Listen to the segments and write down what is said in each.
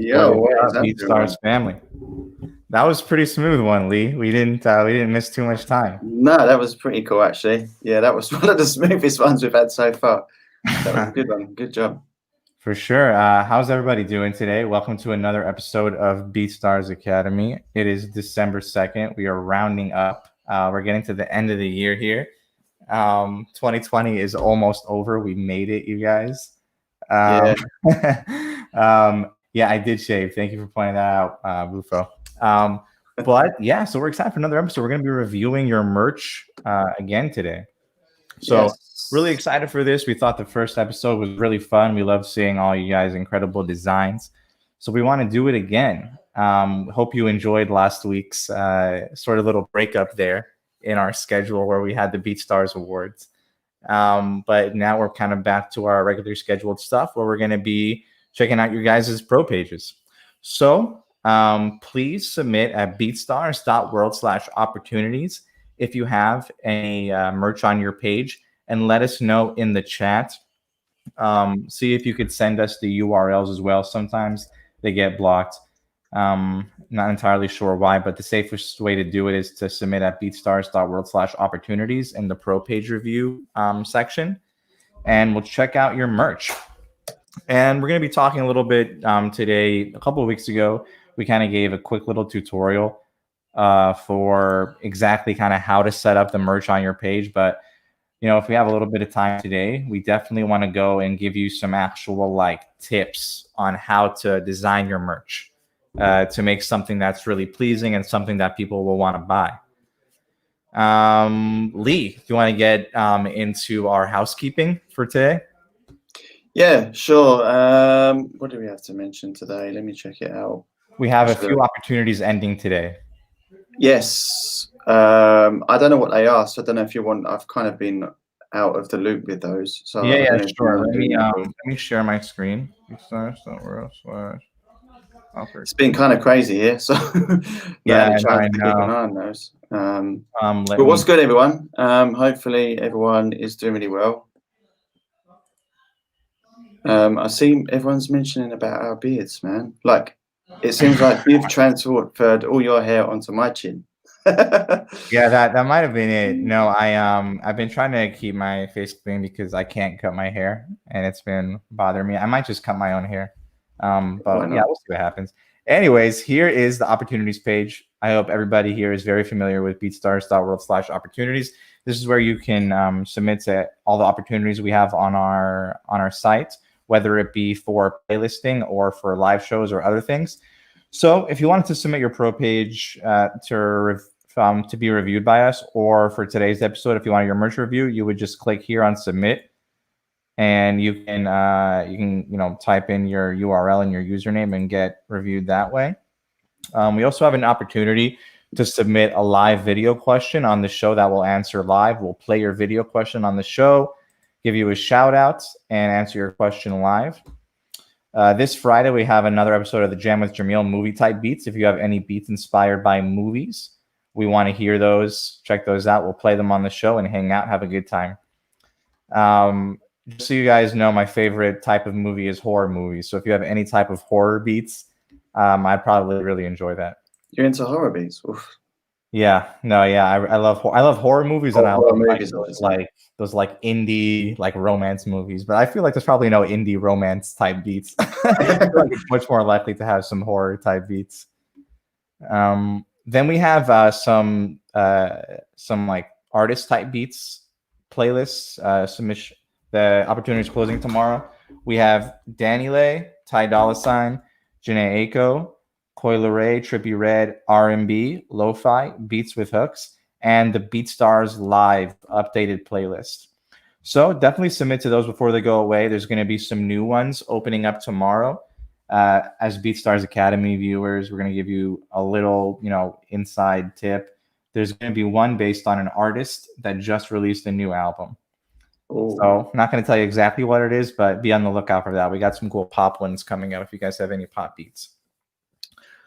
Yo, what is up, up, BeatStars everyone? family? That was a pretty smooth one, Lee. We didn't miss too much time. No, that was pretty cool, actually. Yeah, that was one of the smoothest ones we've had so far. That was a good one. Good job. For sure. How's everybody doing today? Welcome to another episode of BeatStars Academy. It is December 2nd. We are rounding up. We're getting to the end of the year here. 2020 is almost over. We made it, you guys. Yeah. Yeah, I did shave. Thank you for pointing that out, Bufo. But yeah, so we're excited for another episode. We're going to be reviewing your merch again today. So really Yes. excited for this. We thought the first episode was really fun. We love seeing all you guys' incredible designs. So we want to do it again. Hope you enjoyed last week's sort of little breakup there in our schedule where we had the BeatStars Awards. But now we're kind of back to our regular scheduled stuff where we're going to be checking out your guys' pro pages. So please submit at beatstars.world/opportunities if you have any merch on your page, and let us know in the chat. See if you could send us the URLs as well. Sometimes they get blocked. Not entirely sure why, but the safest way to do it is to submit at beatstars.world/opportunities in the pro page review section, and we'll check out your merch. And we're going to be talking a little bit today. A couple of weeks ago, we kind of gave a quick little tutorial for exactly kind of how to set up the merch on your page. But, you know, if we have a little bit of time today, we definitely want to go and give you some actual like tips on how to design your merch to make something that's really pleasing and something that people will want to buy. Lee, do you want to get into our housekeeping for today? Yeah, sure. What do we have to mention today? Let me check it out. We have a few opportunities ending today. Yes. I don't know what they are, so I don't know if you want. I've kind of been out of the loop with those. So I Yeah, don't know if you sure. want to do Let me share my screen. It's been kind of crazy here, so not had a chance I to keep an eye on those. But what's good, everyone? Hopefully everyone is doing really well. I see everyone's mentioning about our beards, man. Like, it seems like you've transferred all your hair onto my chin. Yeah, that might have been it. No, I've been trying to keep my face clean because I can't cut my hair and it's been bothering me. I might just cut my own hair. But yeah, we'll see what happens. Anyways, here is the opportunities page. I hope everybody here is very familiar with beatstars.world/opportunities. This is where you can submit to all the opportunities we have on our site, whether it be for playlisting or for live shows or other things. So if you wanted to submit your pro page to be reviewed by us, or for today's episode, if you wanted your merch review, you would just click here on submit, and you can type in your URL and your username and get reviewed that way. We also have an opportunity to submit a live video question on the show that we'll answer live. We'll play your video question on the show, give you a shout out, and answer your question live. This Friday, we have another episode of the Jam with Jamil movie type beats. If you have any beats inspired by movies, we want to hear those. Check those out. We'll play them on the show and hang out, have a good time. Just so you guys know, my favorite type of movie is horror movies. So if you have any type of horror beats, I'd probably really enjoy that. You're into horror beats? Oof. Yeah, no, yeah, I love horror movies, and I love movies those indie like romance movies. But I feel like there's probably no indie romance type beats. I feel like it's much more likely to have some horror type beats. Then we have some like artist type beats playlists submission. The opportunity is closing tomorrow. We have Danny Lay, Ty Dolla Sign, Janae Aiko, Coil Ray, Trippie Redd, R&B, Lo-Fi, Beats with Hooks, and the BeatStars Live updated playlist. So definitely submit to those before they go away. There's going to be some new ones opening up tomorrow. As BeatStars Academy viewers, we're going to give you a little, inside tip. There's going to be one based on an artist that just released a new album. Ooh. So I'm not going to tell you exactly what it is, but be on the lookout for that. We got some cool pop ones coming up if you guys have any pop beats.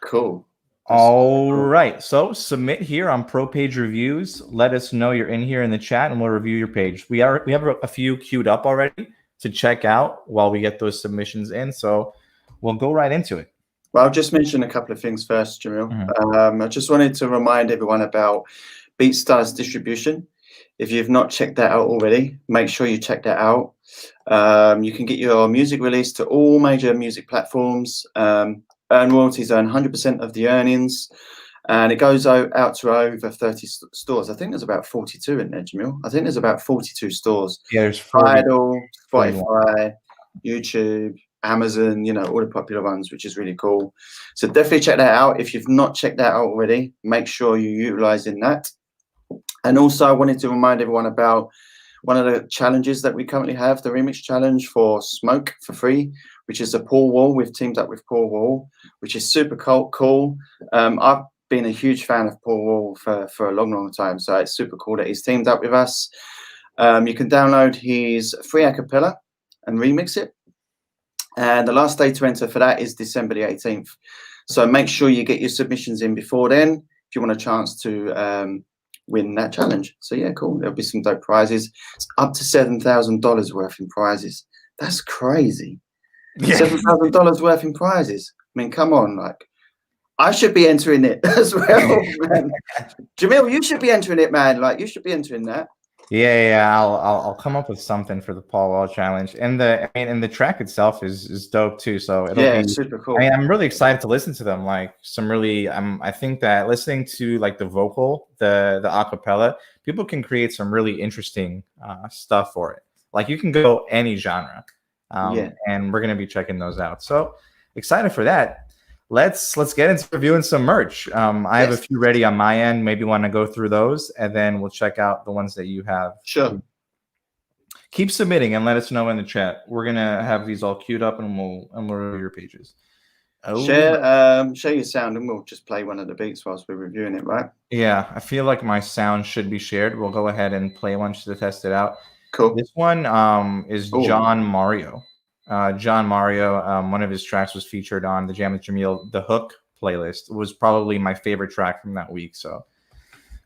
Cool. All right. So submit here on Pro Page Reviews. Let us know you're in here in the chat, and we'll review your page. We have a few queued up already to check out while we get those submissions in. So we'll go right into it. Well, I'll just mention a couple of things first, Jamil. I just wanted to remind everyone about BeatStars distribution. If you've not checked that out already, make sure you check that out. You can get your music released to all major music platforms, earn royalties, earn 100% of the earnings, and it goes out to over 30 stores. I think there's about 42 in there, Jamil. I think there's about 42 stores. Yeah, there's 40, Tidal, Spotify, YouTube, Amazon, all the popular ones, which is really cool. So definitely check that out. If you've not checked that out already, make sure you're utilizing that. And also I wanted to remind everyone about one of the challenges that we currently have, the remix challenge for Smoke for free, which is a Paul Wall. We've teamed up with Paul Wall, which is super cool. I've been a huge fan of Paul Wall for a long time, so it's super cool that he's teamed up with us. You can download his free acapella and remix it, and the last day to enter for that is December the 18th. So make sure you get your submissions in before then if you want a chance to win that challenge. So yeah, cool. There'll be some dope prizes. It's up to $7,000 worth in prizes. That's crazy. Yeah. $7,000 worth in prizes. I mean, come on, like, I should be entering it as well, man. Jamil, you should be entering it, man. Like, you should be entering that. Yeah. I'll come up with something for the Paul Wall challenge, and the track itself is dope too. So it'll be super cool. I'm really excited to listen to them. Like some really, I think that listening to like the vocal, the acapella, people can create some really interesting stuff for it. Like you can go any genre, and we're gonna be checking those out. So excited for that. Let's get into reviewing some merch. I have a few ready on my end. Maybe want to go through those, and then we'll check out the ones that you have. Sure. Keep submitting and let us know in the chat. We're gonna have these all queued up, and we'll review your pages. Share your sound, and we'll just play one of the beats whilst we're reviewing it, right? Yeah, I feel like my sound should be shared. We'll go ahead and play one to test it out. Cool. This one is John Mario. John Mario, one of his tracks was featured on the Jam with Jamil, The Hook playlist. It was probably my favorite track from that week. So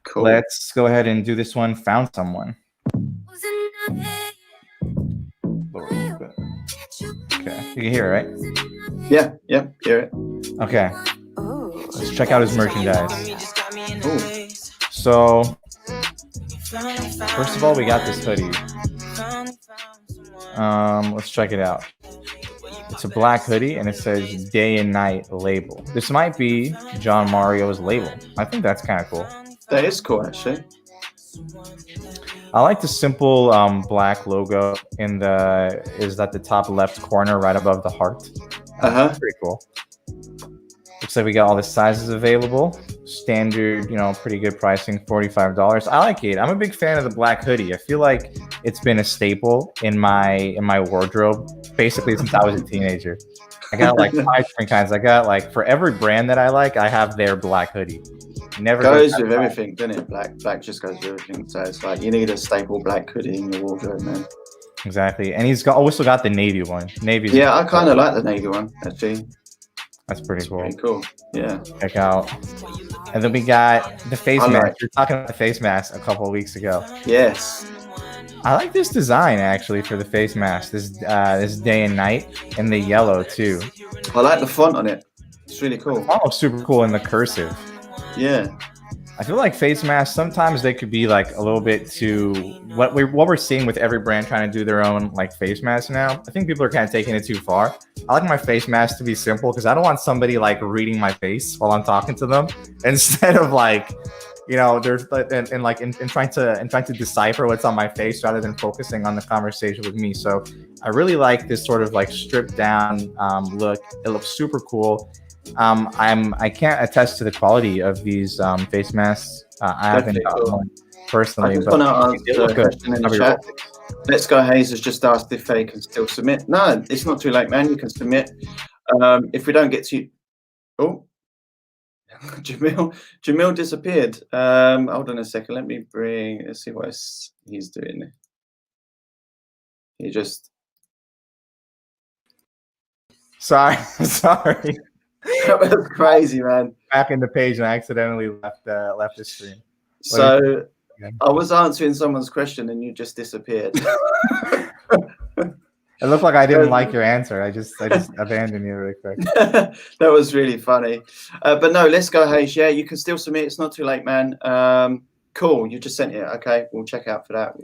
cool. Let's go ahead and do this one. Found Someone. Okay, you can hear it, right? Yeah, hear it. Okay, let's check out his merchandise. Ooh. So, first of all, we got this hoodie. Let's check it out. It's a black hoodie and it says Day and Night label. This might be John Mario's label. I think that's kind of cool. That is cool, actually. I like the simple black logo in the top left corner right above the heart. Pretty cool. Looks like we got all the sizes available. Standard, pretty good pricing, $45. I like it. I'm a big fan of the black hoodie. I feel like it's been a staple in my wardrobe basically since I was a teenager. I got like 5 different kinds. I got like for every brand that I like, I have their black hoodie. Never goes with everything, doesn't it? Black just goes with everything. So it's like you need a staple black hoodie in your wardrobe, man. Exactly. And he's also got the navy one. Navy. Yeah, I kind of like the navy one actually. That's pretty cool. Pretty cool. Yeah. Check out. And then we got the face mask. We were talking about the face mask a couple of weeks ago. Yes. I like this design actually for the face mask. This Day and Night in the yellow too. I like the font on it. It's really cool. Oh, super cool in the cursive. Yeah. I feel like face masks, sometimes they could be like a little bit too what we're seeing with every brand trying to do their own like face mask now. I think people are kind of taking it too far. I like my face mask to be simple because I don't want somebody like reading my face while I'm talking to them instead of like, there's and trying to decipher what's on my face rather than focusing on the conversation with me. So I really like this sort of like stripped down look. It looks super cool. I can't attest to the quality of these face masks. I haven't got one personally, but they look good. In the chat. Let's Go Hayes has just asked if they can still submit. No, it's not too late, man. You can submit. If we don't get to you, Jamil disappeared. Hold on a second. Let's see what he's doing. He just. Sorry. That was crazy, man. Back in the page and I accidentally left the screen. So I was answering someone's question and you just disappeared. It looked like I didn't like your answer. I just abandoned you really quick. That was really funny. But no, let's go, Hayes. Yeah, you can still submit. It's not too late, man. Cool. You just sent it. Okay, we'll check out for that.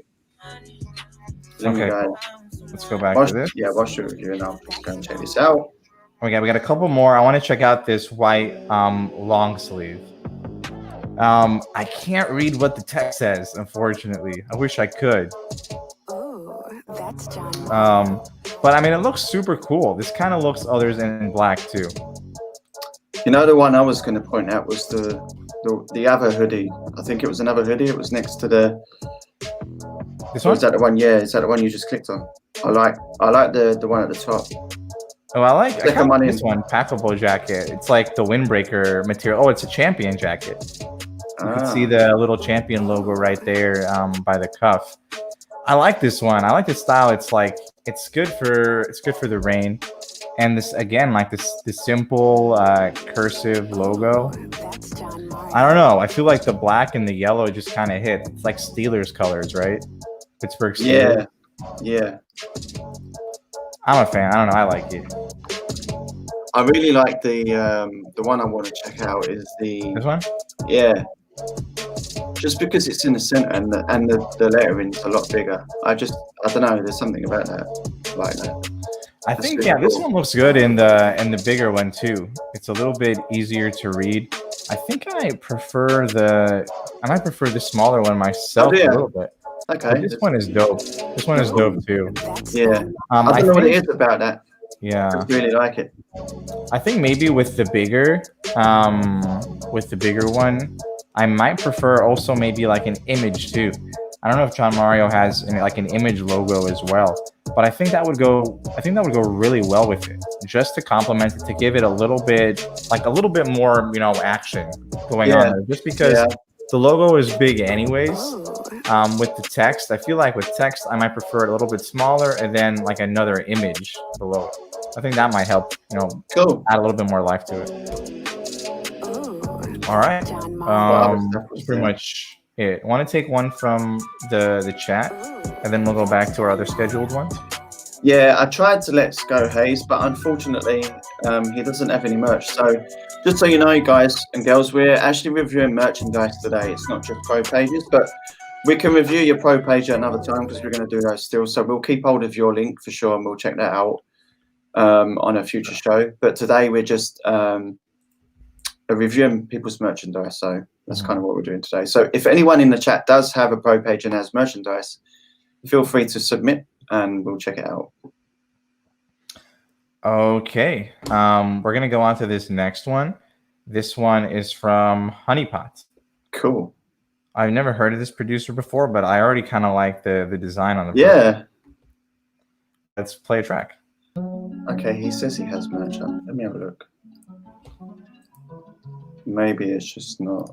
Okay, cool. Let's go back to this. Yeah, watch the review and I'll go and check this out. We got a couple more. I want to check out this white long sleeve. I can't read what the text says, unfortunately. I wish I could. That's John. But I mean, it looks super cool. This kind of looks others in black too. You know, the one I was going to point out was the other hoodie. I think it was another hoodie. It was next to the. This one? Is that the one? Yeah, is that the one you just clicked on? I like the one at the top. Oh, I like this one, packable jacket. It's like the windbreaker material. Oh, it's a champion jacket. You can see the little champion logo right there by the cuff. I like this one. I like this style. It's like it's good for the rain, and this again like this simple cursive logo. I don't know. I feel like the black and the yellow just kind of hit. It's like Steelers colors, right? Pittsburgh Steelers. Yeah. I'm a fan. I don't know. I like it. I really like the one I want to check out is this one. Yeah. Just because it's in the center and the lettering's a lot bigger. I don't know. There's something about that. Like that. I think really cool. This one looks good in the bigger one too. It's a little bit easier to read. I think I might prefer the smaller one myself a little bit. Okay. But this one is dope. This one is dope too. Yeah. I don't know what it is about that. Yeah. I really like it. I think maybe with the bigger one, I might prefer also maybe like an image too. I don't know if John Mario has like an image logo as well, but I think that would go really well with it, just to complement it, to give it a little bit more, action going on there. Just because the logo is big anyways. With the text, I feel like with text, I might prefer it a little bit smaller and then like another image below it. I think that might help, add a little bit more life to it. All right. That's pretty much it. I want to take one from the chat, and then we'll go back to our other scheduled ones. Yeah, I tried to let go Hayes, but unfortunately, he doesn't have any merch. So just so you know, guys and girls, we're actually reviewing merchandise today. It's not just pro pages, but we can review your pro page at another time because we're going to do those still. So we'll keep hold of your link for sure, and we'll check that out on a future show. But today we're just reviewing people's merchandise. So that's kind of what we're doing today. So if anyone in the chat does have a pro page and has merchandise, feel free to submit and we'll check it out. Okay. We're going to go on to this next one. This one is from Honeypot. Cool. I've never heard of this producer before, but I already kind of like the design on the Yeah. Let's play a track. Okay, he says he has merch up. Let me have a look. Maybe it's just not.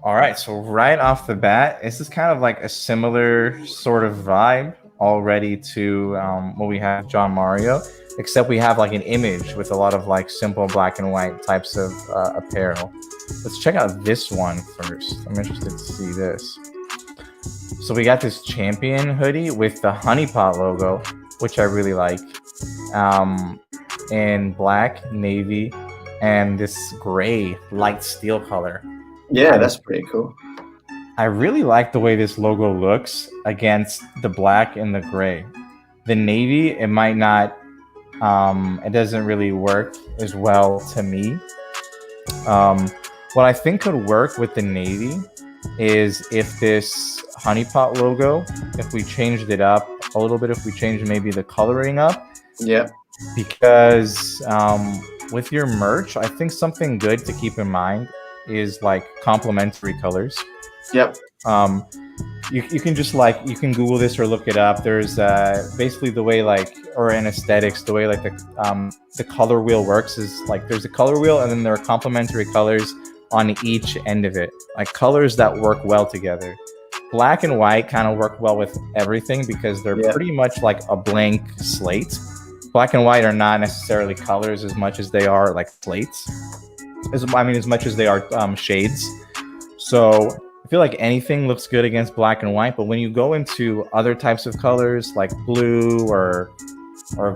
All right, so right off the bat, this is kind of like a similar sort of vibe already to what we have John Mario, except we have like an image with a lot of like simple black and white types of apparel. Let's check out this one first. I'm interested to see this. So we got this champion hoodie with the Honeypot logo, which I really like, in black, navy, and this gray light steel color. Yeah, that's pretty cool. I really like the way this logo looks against the black and the gray. The navy, it might not, it doesn't really work as well to me. What I think could work with the navy is if this Honeypot logo, if we changed it up a little bit, if we changed maybe the coloring up. Yeah. Because with your merch, I think something good to keep in mind is like complementary colors. Yep. You can just you can Google this or look it up. There's basically the way or in aesthetics, the way the color wheel works is there's a color wheel and then there are complementary colors on each end of it, like colors that work well together. Black and white kind of work well with everything because they're pretty much like a blank slate. Black and white are not necessarily colors as much as they are like plates. As much as they are shades. So feel like anything looks good against black and white, but when you go into other types of colors like blue or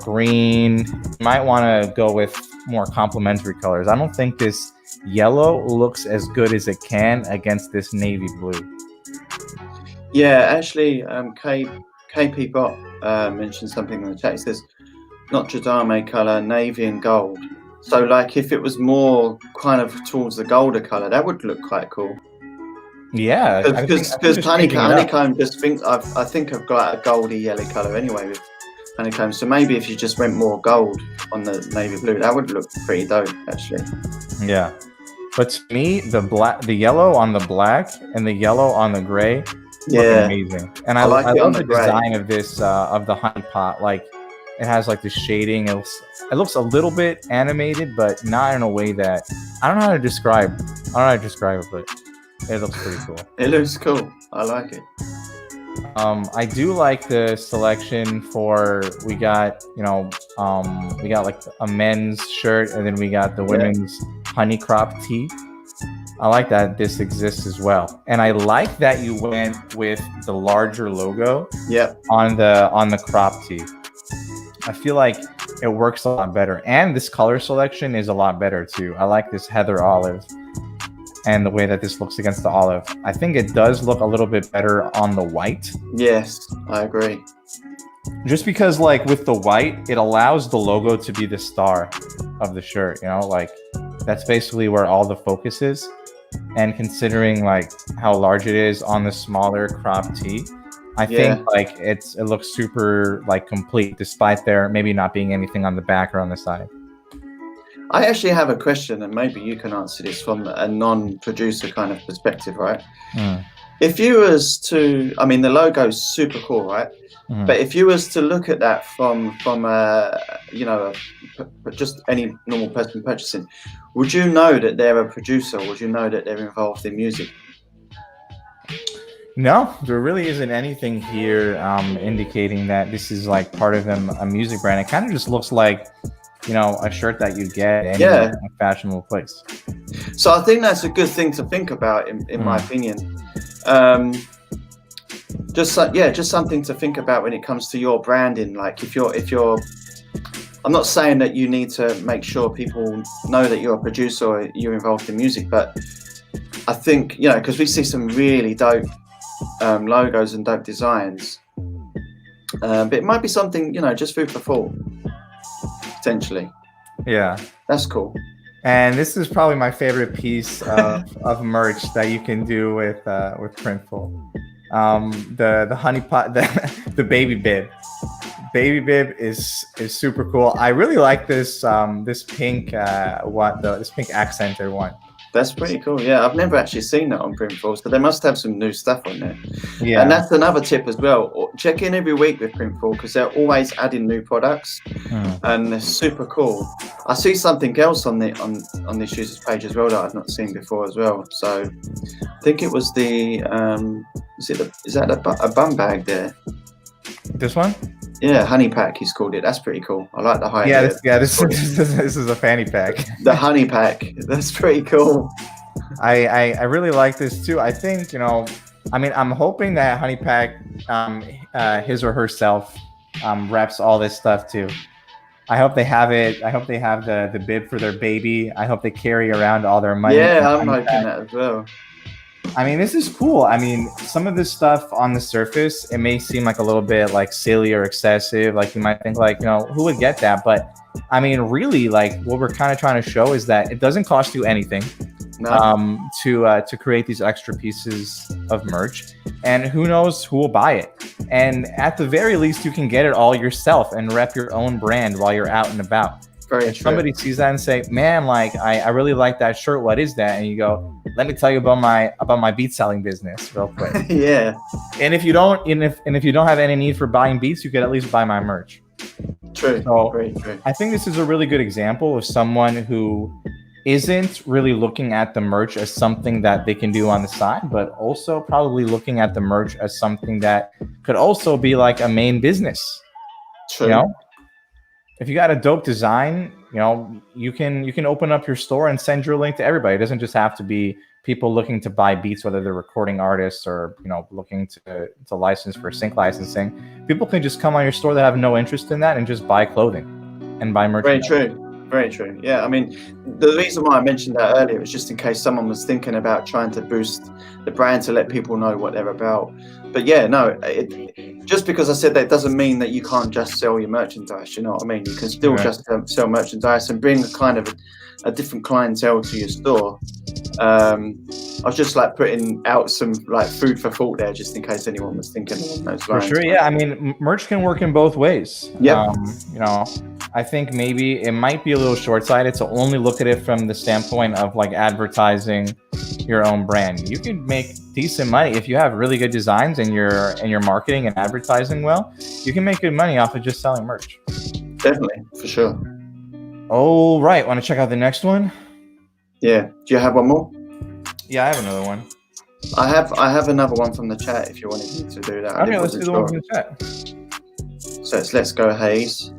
green, you might want to go with more complementary colors. I don't think this yellow looks as good as it can against this navy blue. Yeah, actually, KP Bot mentioned something in the chat. It says Notre Dame color, navy and gold. So like if it was more kind of towards the golder color, that would look quite cool. Yeah, because honeycomb just thinks I think I've got a goldy yellow color anyway with honeycomb. So maybe if you just went more gold on the navy blue, that would look pretty dope actually. Yeah, but to me, the yellow on the black and the yellow on the gray look amazing. And I love the design of this of the honey pot. Like it has like the shading. It looks a little bit animated, but not in a way that I don't know how to describe. It, but it looks pretty cool. It looks cool. I like it. I do like the selection for we got like a men's shirt, and then we got the women's honey crop tee. I like that this exists as well, and I like that you went with the larger logo. On the crop tee. I feel like it works a lot better, and this color selection is a lot better too. I like this heather olive and the way that this looks against the olive. I think it does look a little bit better on the white. Yes, I agree. Just because like with the white, it allows the logo to be the star of the shirt, you know, like that's basically where all the focus is. And considering like how large it is on the smaller crop tee, I think like it looks super like complete, despite there maybe not being anything on the back or on the side. I actually have a question, and maybe you can answer this from a non-producer kind of perspective, right? If you was to, I mean, the logo's super cool, right? But if you was to look at that from just any normal person purchasing, would you know that they're a producer? Would you know that they're involved in music? No, there really isn't anything here indicating that this is like part of a music brand. It kind of just looks like, you know, a shirt that you get in a fashionable place. So I think that's a good thing to think about, in my opinion. Just something to think about when it comes to your branding. Like if you're, I'm not saying that you need to make sure people know that you're a producer or you're involved in music, but I think, you know, because we see some really dope logos and dope designs, but it might be something, you know, just food for thought. Potentially. Yeah. That's cool. And this is probably my favorite piece of merch that you can do with Printful. The honey pot, the baby bib. Baby bib is super cool. I really like this this pink this pink accented one. That's pretty cool. Yeah, I've never actually seen that on Printful, so they must have some new stuff on there. Yeah, and that's another tip as well. Check in every week with Printful because they're always adding new products, and they're super cool. I see something else on this user's page as well that I've not seen before as well. So I think it was the is that a bum bag there? This one? Yeah, honey pack he's called it. That's pretty cool. I like the height. This is a fanny pack. The honey pack. That's pretty cool. I really like this too. I think, you know, I mean, I'm hoping that honey pack his or herself reps all this stuff too. I hope they have it. I hope they have the bib for their baby. I hope they carry around all their money. Yeah, I'm hoping that as well. I mean, this is cool. I mean, some of this stuff on the surface, it may seem like a little bit like silly or excessive. Like you might think like, you know, who would get that? But I mean, really, like what we're kind of trying to show is that it doesn't cost you anything to create these extra pieces of merch. And who knows who will buy it. And at the very least, you can get it all yourself and rep your own brand while you're out and about. If somebody sees that and say, man, like I really like that shirt, what is that? And you go, let me tell you about my beat selling business real quick. Yeah. And if you don't have any need for buying beats, you could at least buy my merch. True. So true. I think this is a really good example of someone who isn't really looking at the merch as something that they can do on the side, but also probably looking at the merch as something that could also be like a main business. True. You know? If you got a dope design, you know, you can open up your store and send your link to everybody. It doesn't just have to be people looking to buy beats, whether they're recording artists or looking to license for sync licensing. People can just come on your store that have no interest in that and just buy clothing and buy merchandise. Very true. Very true. Yeah, I mean, the reason why I mentioned that earlier was just in case someone was thinking about trying to boost the brand to let people know what they're about. But yeah, no, just because I said that doesn't mean that you can't just sell your merchandise. You know what I mean? You can still just sell merchandise and bring a kind of a different clientele to your store. I was just like putting out some like food for thought there, just in case anyone was thinking along those lines. For sure, yeah. I mean, merch can work in both ways. Yeah. I think maybe it might be a little short-sighted to only look at it from the standpoint of like advertising your own brand. You can make decent money if you have really good designs and you're marketing and advertising well. You can make good money off of just selling merch. Definitely, for sure. All right, want to check out the next one? Yeah. Do you have one more? Yeah, I have another one. I have another one from the chat if you wanted me to do that. Okay, let's do the one from the chat. So it's Let's Go Hayes.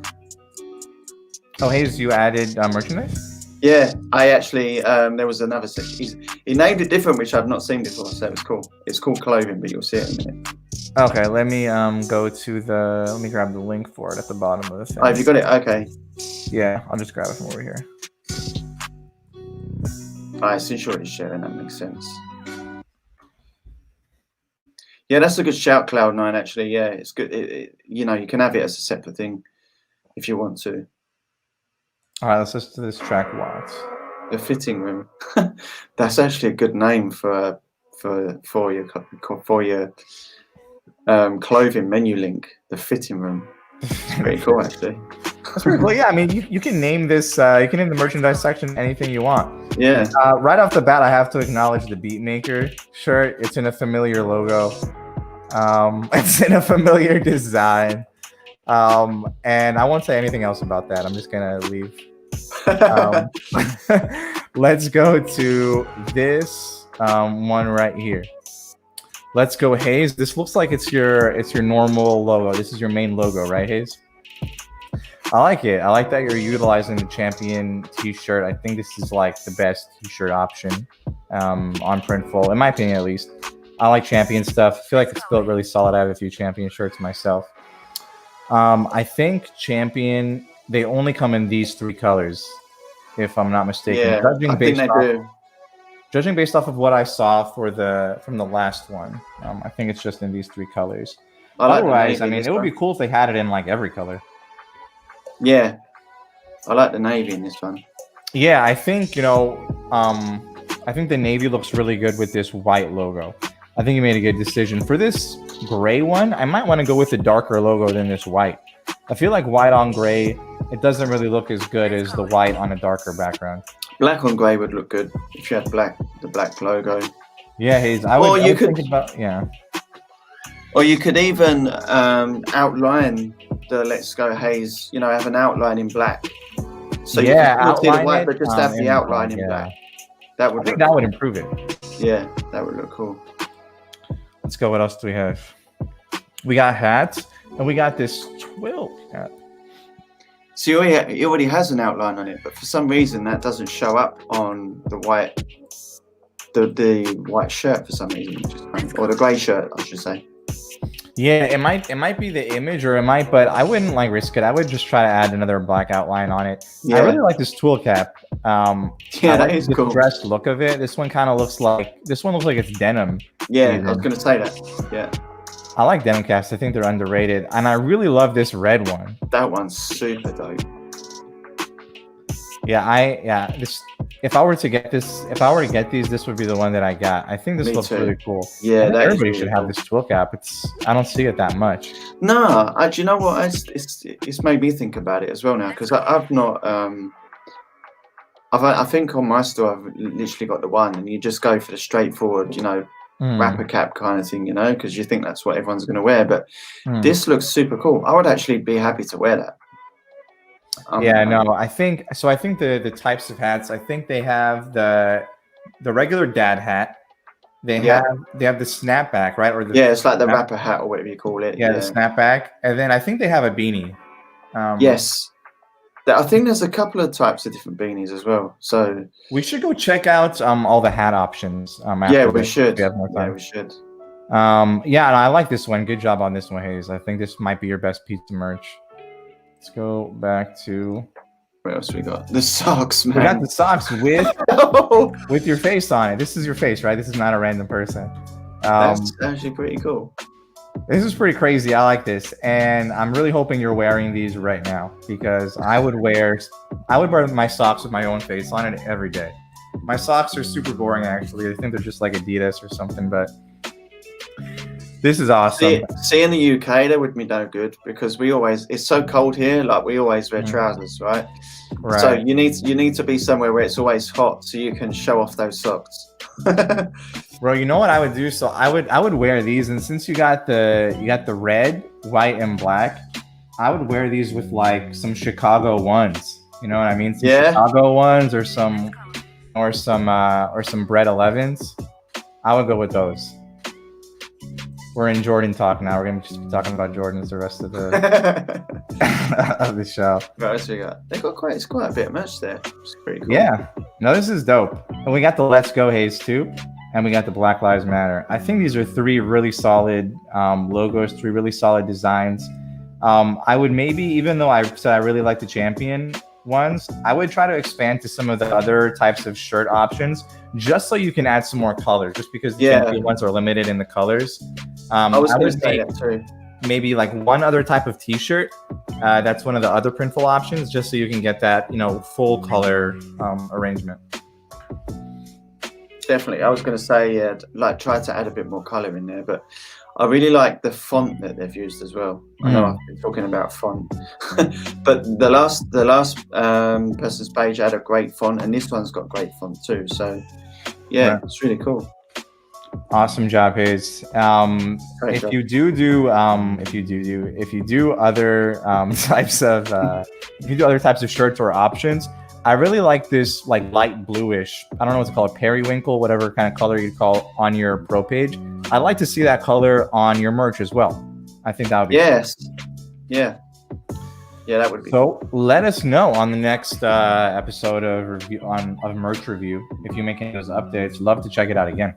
Oh, Hayes, you added merchandise? Yeah, I actually, there was another section. He named it different, which I've not seen before, so it was cool. It's called clothing, but you'll see it in a minute. Okay, let me go to let me grab the link for it at the bottom of the thing. Oh, have you got it? Okay. Yeah, I'll just grab it from over here. Alright, since you're already sharing, that makes sense. Yeah, that's a good shout, Cloud9, actually. Yeah, it's good. You can have it as a separate thing if you want to. All right, let's listen to this track, Watts. The Fitting Room. That's actually a good name for your clothing menu link. The Fitting Room. It's pretty cool, actually. That's pretty cool. Yeah, I mean, you can name this. You can name the merchandise section anything you want. Yeah. Right off the bat, I have to acknowledge the Beatmaker shirt. It's in a familiar logo. It's in a familiar design. And I won't say anything else about that. I'm just gonna leave. Let's go to this one right here. Let's go, Hayes. This looks like it's your normal logo. This is your main logo, right, Hayes? I like it. I like that you're utilizing the Champion t-shirt. I think this is like the best t-shirt option on Printful, in my opinion, at least. I like Champion stuff. I feel like it's built really solid. I have a few Champion shirts myself. I think Champion, they only come in these 3 colors, if I'm not mistaken. Yeah, I think they do. Judging based off of what I saw from the last one, I think it's just in these 3 colors. Otherwise, I mean, it would be cool if they had it in like every color. Yeah, I like the navy in this one. Yeah, I think I think the navy looks really good with this white logo. I think you made a good decision. For this gray one, I might want to go with a darker logo than this white. I feel like white on gray, it doesn't really look as good as the white on a darker background. Black on gray would look good if you had the black logo. Yeah, Hayes. Or you could even outline the Let's Go Hayes. Have an outline in black. So you can see the white, but just have the outline in black. That would. I think that would improve it. Yeah, that would look cool. Let's go. What else do we have? We got hats, and we got this twill hat. So he already has an outline on it, but for some reason that doesn't show up on the white shirt for some reason, or the grey shirt, I should say. Yeah, it might be the image, or it might, but I wouldn't like risk it. I would just try to add another black outline on it. Yeah. I really like this tool cap. That is cool. The dressed look of it. This one kind of looks like it's denim. Yeah, I was gonna say that. Yeah. I like denim caps. I think they're underrated, and I really love this red one. That one's super dope. If I were to get these, this would be the one that I got. I think this looks really cool. Yeah, everybody should have this twill cap. I don't see it that much. No, do you know what? It's made me think about it as well now, because I've not. I think on my store I've literally got the one, and you just go for the straightforward, rapper cap kind of thing, because you think that's what everyone's going to wear. But this looks super cool. I would actually be happy to wear that. I think the types of hats, I think they have the regular dad hat. They have the snapback, right? Or it's like the rapper hat or whatever you call it. Yeah, the snapback, and then I think they have a beanie. Yes. I think there's a couple of types of different beanies as well. So we should go check out all the hat options. Yeah, we should. We have more time. Yeah, we should. Yeah, and I like this one. Good job on this one, Hayes. I think this might be your best piece of merch. Let's go back to what else we got? The socks, man. We got the socks with your face on it. This is your face, right? This is not a random person. That's actually pretty cool. This is pretty crazy. I like this, and I'm really hoping you're wearing these right now because I would wear my socks with my own face on it every day. My socks are super boring, actually. I think they're just like Adidas or something, but this is awesome. See, in the UK, that would be no good because it's so cold here. Like we always wear trousers, right? Right. So you need to be somewhere where it's always hot so you can show off those socks. Bro, you know what I would do? So I would wear these, and since you got the red, white, and black, I would wear these with like some Chicago ones. You know what I mean? Some Chicago ones or some Bread 11s. I would go with those. We're in Jordan talk now. We're gonna just be talking about Jordans the rest of the of the show. What else we got? It's quite a bit of merch there. It's pretty cool. Yeah. No, this is dope. And we got the Let's Go Hayes too, and we got the Black Lives Matter. I think these are three really solid logos, three really solid designs. I would maybe, even though I said I really like the Champion ones, I would try to expand to some of the other types of shirt options just so you can add some more colors, just because the Champion ones are limited in the colors. I was going to say that too. Maybe like one other type of t-shirt. That's one of the other printful options, just so you can get that, full color arrangement. Definitely. I was going to say, try to add a bit more color in there, but I really like the font that they've used as well. I know I've been talking about font, but the last person's page had a great font, and this one's got great font too. So yeah, it's really cool. Awesome job, Hayes. If you do other types of shirts or options, I really like this like light bluish, I don't know what to call it, periwinkle, whatever kind of color you'd call on your pro page. I'd like to see that color on your merch as well. I think that would be cool. Yeah, that would be so cool. Let us know on the next episode of merch review if you make any of those updates. Love to check it out again.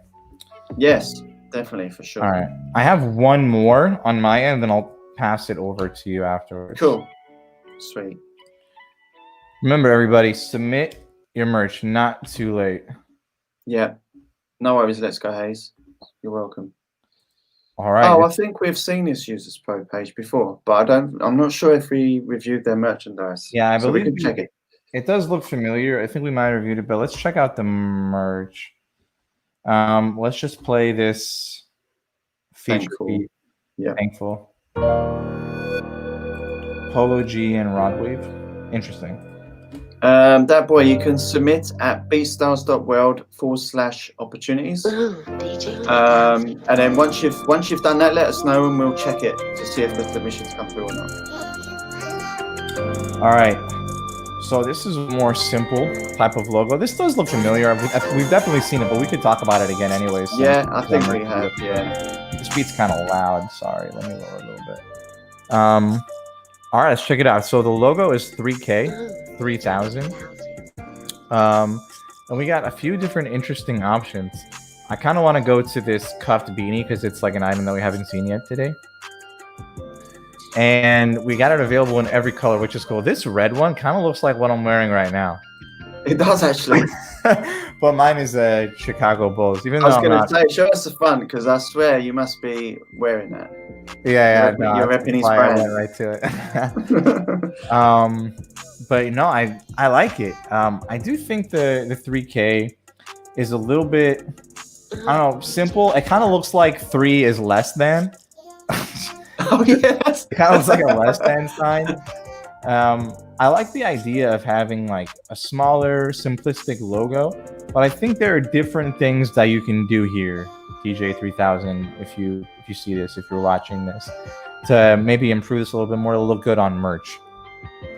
Yes, definitely, for sure. All right, I have one more on my end, then I'll pass it over to you afterwards. Cool. Sweet. Remember, everybody, submit your merch. Not too late. Yeah. No worries. Let's go, Hayes. You're welcome. All right. Oh, I think we've seen this Users Pro page before, but I'm not sure if we reviewed their merchandise. Yeah, I believe we can check it. It does look familiar. I think we might have reviewed it, but let's check out the merch. Let's just play this feature beat. Yeah. Thankful. Polo G and Rodwave. Interesting. That boy, you can submit at beatstars.world/opportunities. And then once you've done that, let us know and we'll check it to see if the submissions come through or not. All right. So this is a more simple type of logo. This does look familiar. We've definitely seen it, but we could talk about it again anyways. Yeah, I think we have. Yeah. This beat's kind of loud. Sorry. Let me lower it a little bit. All right, let's check it out. So the logo is 3K, 3000. And we got a few different interesting options. I kind of want to go to this cuffed beanie because it's like an item that we haven't seen yet today. And we got it available in every color, which is cool. This red one kind of looks like what I'm wearing right now. It does, actually. But mine is a Chicago Bulls. Even I was going to say, show us the front, because I swear you must be wearing that. Yeah. You're repping his brand. Right to it. But no, I like it. I do think the 3K is a little bit, I don't know, simple. It kind of looks like 3 is less than. Oh, yes. It kind of looks like a less than sign. I like the idea of having like a smaller, simplistic logo, but I think there are different things that you can do here, DJ 3000, if you see this, if you're watching this, to maybe improve this a little bit more, to look good on merch.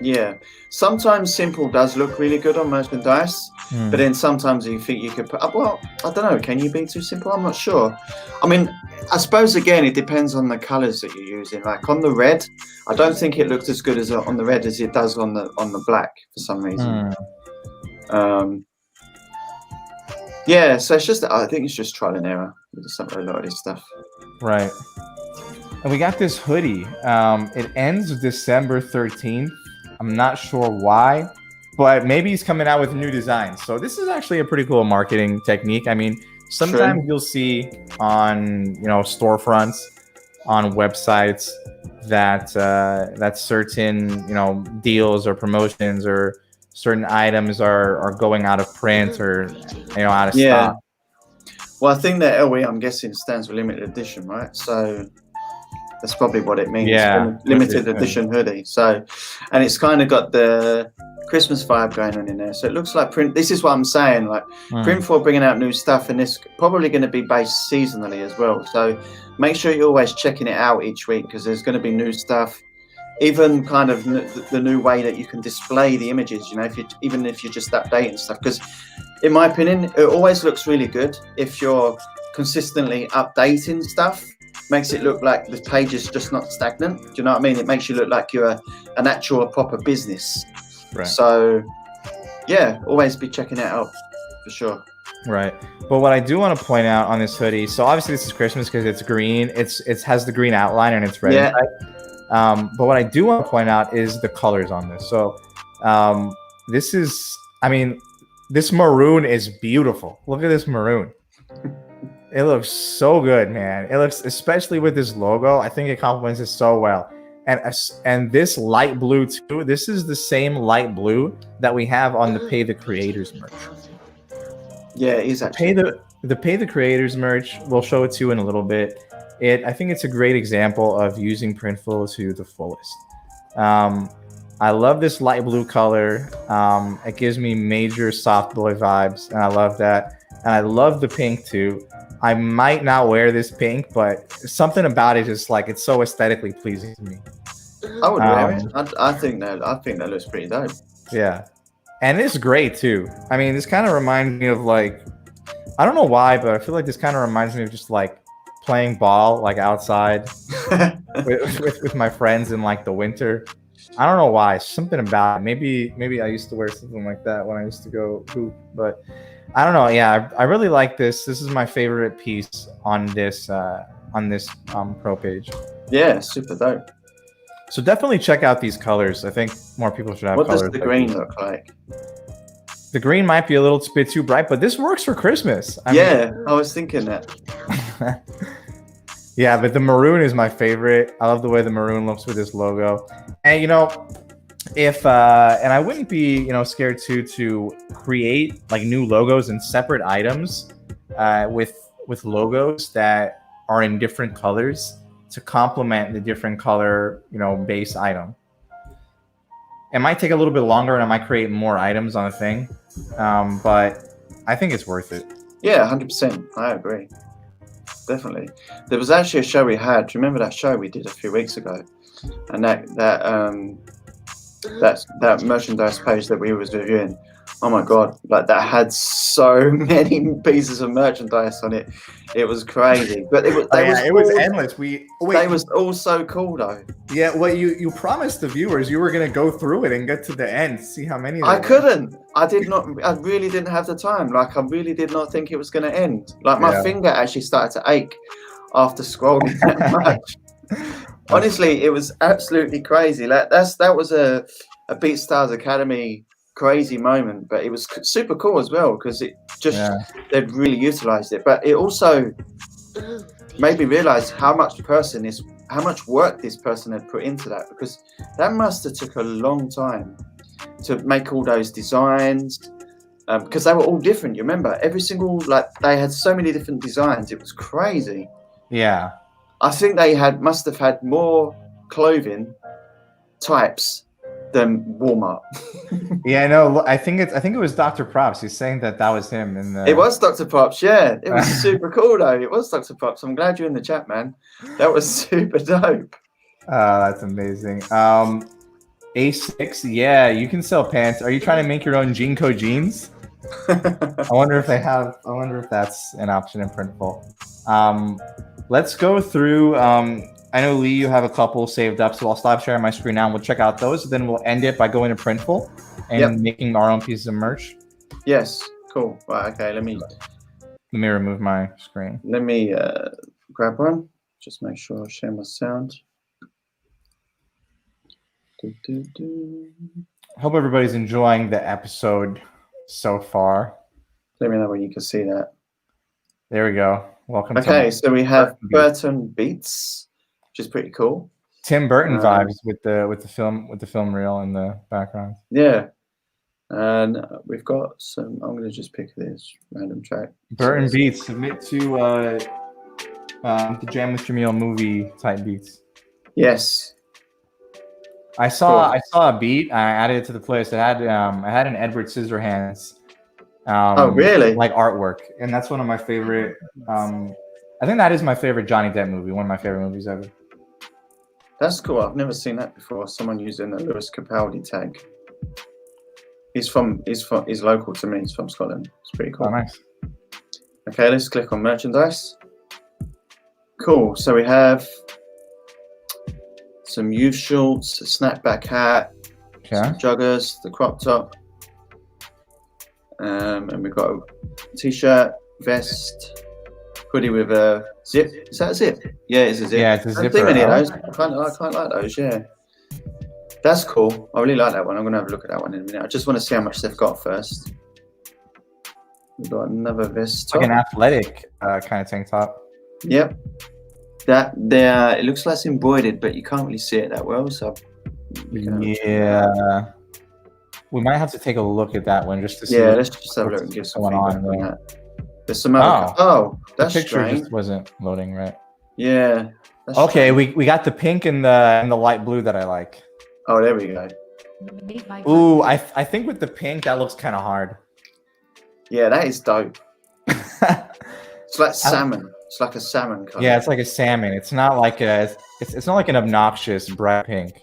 Yeah, sometimes simple does look really good on merchandise, but then sometimes you think you could put up. Well, I don't know. Can you be too simple? I'm not sure. I mean, I suppose again it depends on the colours that you're using. Like on the red, I don't think it looked as good as on the red as it does on the black for some reason. Yeah, so it's just I think it's just trial and error with a lot of this stuff. Right. And we got this hoodie. It ends December 13th. I'm not sure why, but maybe he's coming out with new designs. So this is actually a pretty cool marketing technique. I mean, sometimes you'll see on storefronts, on websites that that certain deals or promotions or certain items are going out of print or out of stock. Well, I think that LE, I'm guessing, stands for limited edition, right? So that's probably what it means. Yeah, limited edition hoodie. So, and it's kind of got the Christmas vibe going on in there. So it looks like print. This is what I'm saying. Like Printful bringing out new stuff, and it's probably going to be based seasonally as well. So make sure you're always checking it out each week because there's going to be new stuff. Even kind of the new way that you can display the images. Even if you're just updating stuff. Because in my opinion, it always looks really good if you're consistently updating stuff. Makes it look like the page is just not stagnant. Do you know what I mean? It makes you look like you're an actual proper business. Right. So, yeah, always be checking it out for sure. Right. But what I do want to point out on this hoodie, so obviously this is Christmas because it's green. It has the green outline and it's red. Yeah. But what I do want to point out is the colors on this. So this is, this maroon is beautiful. Look at this maroon. It looks so good, man. It looks, especially with this logo, I think it complements it so well. And this light blue too. This is the same light blue that we have on the Pay the Creators merch. Yeah, it is actually. The Pay the Creators merch, we'll show it to you in a little bit. I think it's a great example of using Printful to the fullest. I love this light blue color. It gives me major soft boy vibes, and I love that. And I love the pink too. I might not wear this pink, but something about it is like it's so aesthetically pleasing to me. I would wear it. I think that looks pretty dope. Yeah, and it's great too. I mean, this kind of reminds me of like, I don't know why, but I feel like this kind of reminds me of just like playing ball like outside with my friends in like the winter. I don't know why. Something about it. Maybe I used to wear something like that when I used to go hoop, but I don't know. Yeah, I really like this. This is my favorite piece on this pro page. Yeah, super dope. So definitely check out these colors. I think more people should have colors. What does the green look like? The green might be a little bit too bright, but this works for Christmas. I was thinking that. Yeah, but the maroon is my favorite. I love the way the maroon looks with this logo. And if and I wouldn't be scared to create like new logos and separate items with logos that are in different colors to complement the different color base item. It might take a little bit longer and I might create more items on a thing, but I think it's worth it. Yeah, 100%. I agree. Definitely. There was actually a show we had. Do you remember that show we did a few weeks ago? And that merchandise page that we was reviewing, oh my god, like that had so many pieces of merchandise on it. It was crazy, but it was endless. They was all so cool though. Yeah, well, you promised the viewers you were gonna go through it and get to the end, see how many. I couldn't. I really didn't have the time. Like I really did not think it was gonna end. Like my finger actually started to ache after scrolling that much. Honestly, it was absolutely crazy. Like that was a BeatStars Academy crazy moment, but it was super cool as well because it just they'd really utilized it. But it also made me realize how much work this person had put into that, because that must have took a long time to make all those designs, because they were all different. You remember every single, like they had so many different designs. It was crazy. Yeah. I think they must have had more clothing types than Walmart. Yeah, no, I think it was Dr. Props. He's saying that was him. It was Dr. Props, yeah. It was super cool though. It was Dr. Props. I'm glad you're in the chat, man. That was super dope. That's amazing. A6, yeah, you can sell pants. Are you trying to make your own Jinko jeans? I wonder if that's an option in Printful. Let's go through. I know, Lee, you have a couple saved up, so I'll stop sharing my screen now and we'll check out those. Then we'll end it by going to Printful and making our own pieces of merch. Yes, cool. Right, okay, let me remove my screen. Let me grab one. Just make sure I share my sound. Hope everybody's enjoying the episode so far. Let me know when you can see that. There we go. Welcome. Okay, so we have Burton Beats, which is pretty cool. Tim Burton vibes with the film reel in the background. Yeah, and we've got some. I'm gonna just pick this random track. Burton Beats. Submit to the Jam with Jamil movie type beats. Yes. I saw a beat. I added it to the playlist. I had an Edward Scissorhands. Oh, really? Like artwork, and that's one of my favorite. I think that is my favorite Johnny Depp movie. One of my favorite movies ever. That's cool. I've never seen that before. Someone using the Lewis Capaldi tag. He's local to me. He's from Scotland. It's pretty cool. Oh, nice. Okay, let's click on merchandise. Cool. So we have some youth shorts, a snapback hat, some joggers, the crop top, and we've got a t-shirt, vest, hoodie with a zip. Is that a zip? Yeah, it's a zip. Yeah, it's a zipper. I don't see many of those. I can't like those. Yeah, that's cool. I really like that one. I'm gonna have a look at that one in a minute. I just want to see how much they've got first. We've got another vest top. Like an athletic kind of tank top. Yep. That there, it looks like it's embroidered, but you can't really see it that well. So yeah, we might have to take a look at that one just to see. Yeah, let's just have a look and give some feedback on that. There's some other. That's the picture strange. just wasn't loading right. Yeah. Okay, we got the pink and the light blue that I like. Oh, there we go. Ooh, I think with the pink that looks kind of hard. Yeah, that is dope. It's like salmon. It's like a salmon color. Yeah, it's like a salmon. It's not like it's not like an obnoxious bright pink.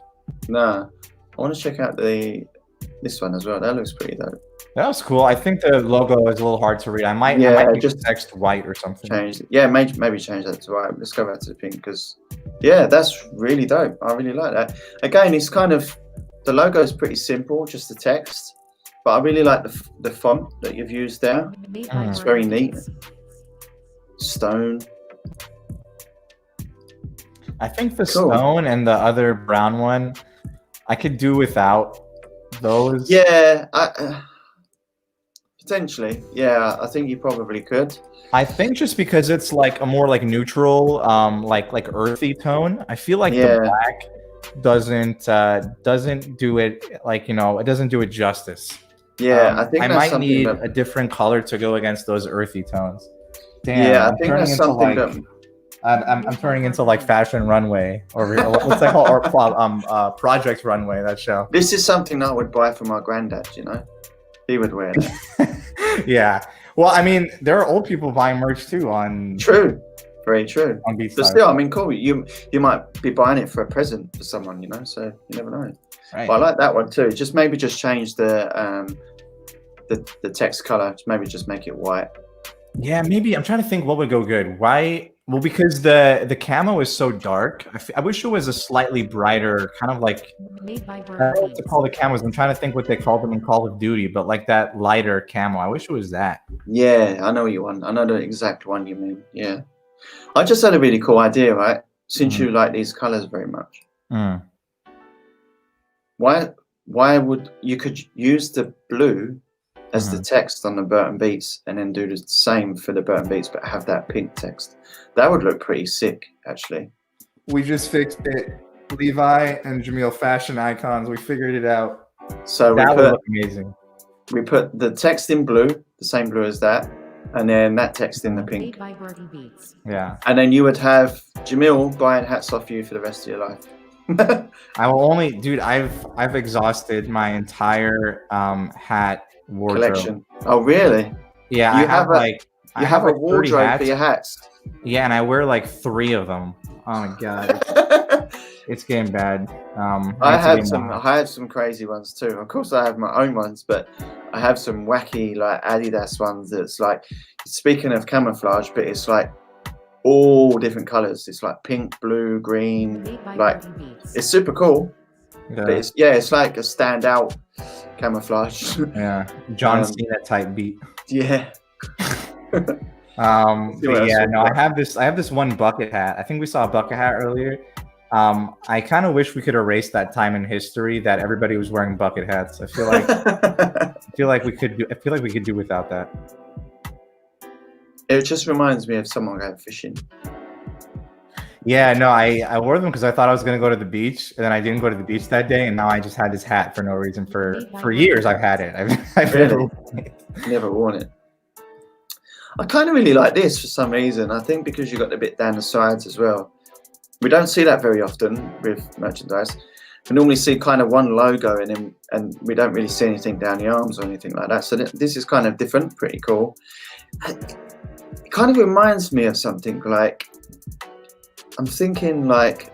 No, I want to check out this one as well. That looks pretty dope. That was cool. I think the logo is a little hard to read. I might just text white or something. Change it. Yeah, maybe change that to white. Let's go back to the pink because yeah, that's really dope. I really like that. Again, it's kind of the logo is pretty simple, just the text, but I really like the font that you've used there. It's very neat. Stone. I think the stone and the other brown one, I could do without those. Yeah, potentially. Yeah, I think you probably could. I think just because it's like a more like neutral, like earthy tone. I feel like the black doesn't do it like it doesn't do it justice. Yeah, I think I might need a different color to go against those earthy tones. Damn, yeah, I think that's something that I'm turning into like Fashion Runway or what's that called? Or Project Runway, that show. This is something that I would buy for my granddad, He would wear that. Yeah. Well, I mean, there are old people buying merch too on True. Very true. On BeatStars. But still, I mean, cool. You might be buying it for a present for someone, so you never know. Right. But I like that one too. Just change the text color. Maybe just make it white. Yeah, maybe. I'm trying to think what would go good. Why? Well, because the camo is so dark. I wish it was a slightly brighter, kind of like I don't know what to call the camos. I'm trying to think what they called them in Call of Duty, but like that lighter camo. I wish it was that. Yeah, I know what you want. I know the exact one you mean. Yeah. I just had a really cool idea, right? Since you like these colors very much. Why would you could use the blue as the text on the Burton Beats and then do the same for the Burton Beats but have that pink text? That would look pretty sick, actually. We just fixed it. Levi and Jamil fashion icons. We figured it out. So that would look amazing. We put the text in blue, the same blue as that, and then that text in the pink. Yeah. And then you would have Jamil buying hats off you for the rest of your life. I will only, dude. I've exhausted my entire hat wardrobe collection. Oh, really? Yeah. You have a wardrobe for your hats. Yeah, and I wear like 3 of them. Oh my god. It's getting bad. I have some crazy ones too. Of course, I have my own ones, but I have some wacky like Adidas ones. That's like, speaking of camouflage, but it's like all different colors. It's like pink, blue, green. Like, it's super cool. Yeah. But it's like a standout camouflage. Yeah, John Cena type beat. Yeah. But yeah, no, I have this one bucket hat. I think we saw a bucket hat earlier. I kind of wish we could erase that time in history that everybody was wearing bucket hats. I feel like we could do without that. It just reminds me of someone going fishing. Yeah, no, I wore them because I thought I was gonna go to the beach, and then I didn't go to the beach that day, and now I just had this hat for no reason. For years, I've had it. I've really? Never worn it. I kind of really like this for some reason. I think because you got the bit down the sides as well. We don't see that very often with merchandise. We normally see kind of one logo and we don't really see anything down the arms or anything like that. So this is kind of different, pretty cool. It kind of reminds me of something like, I'm thinking like,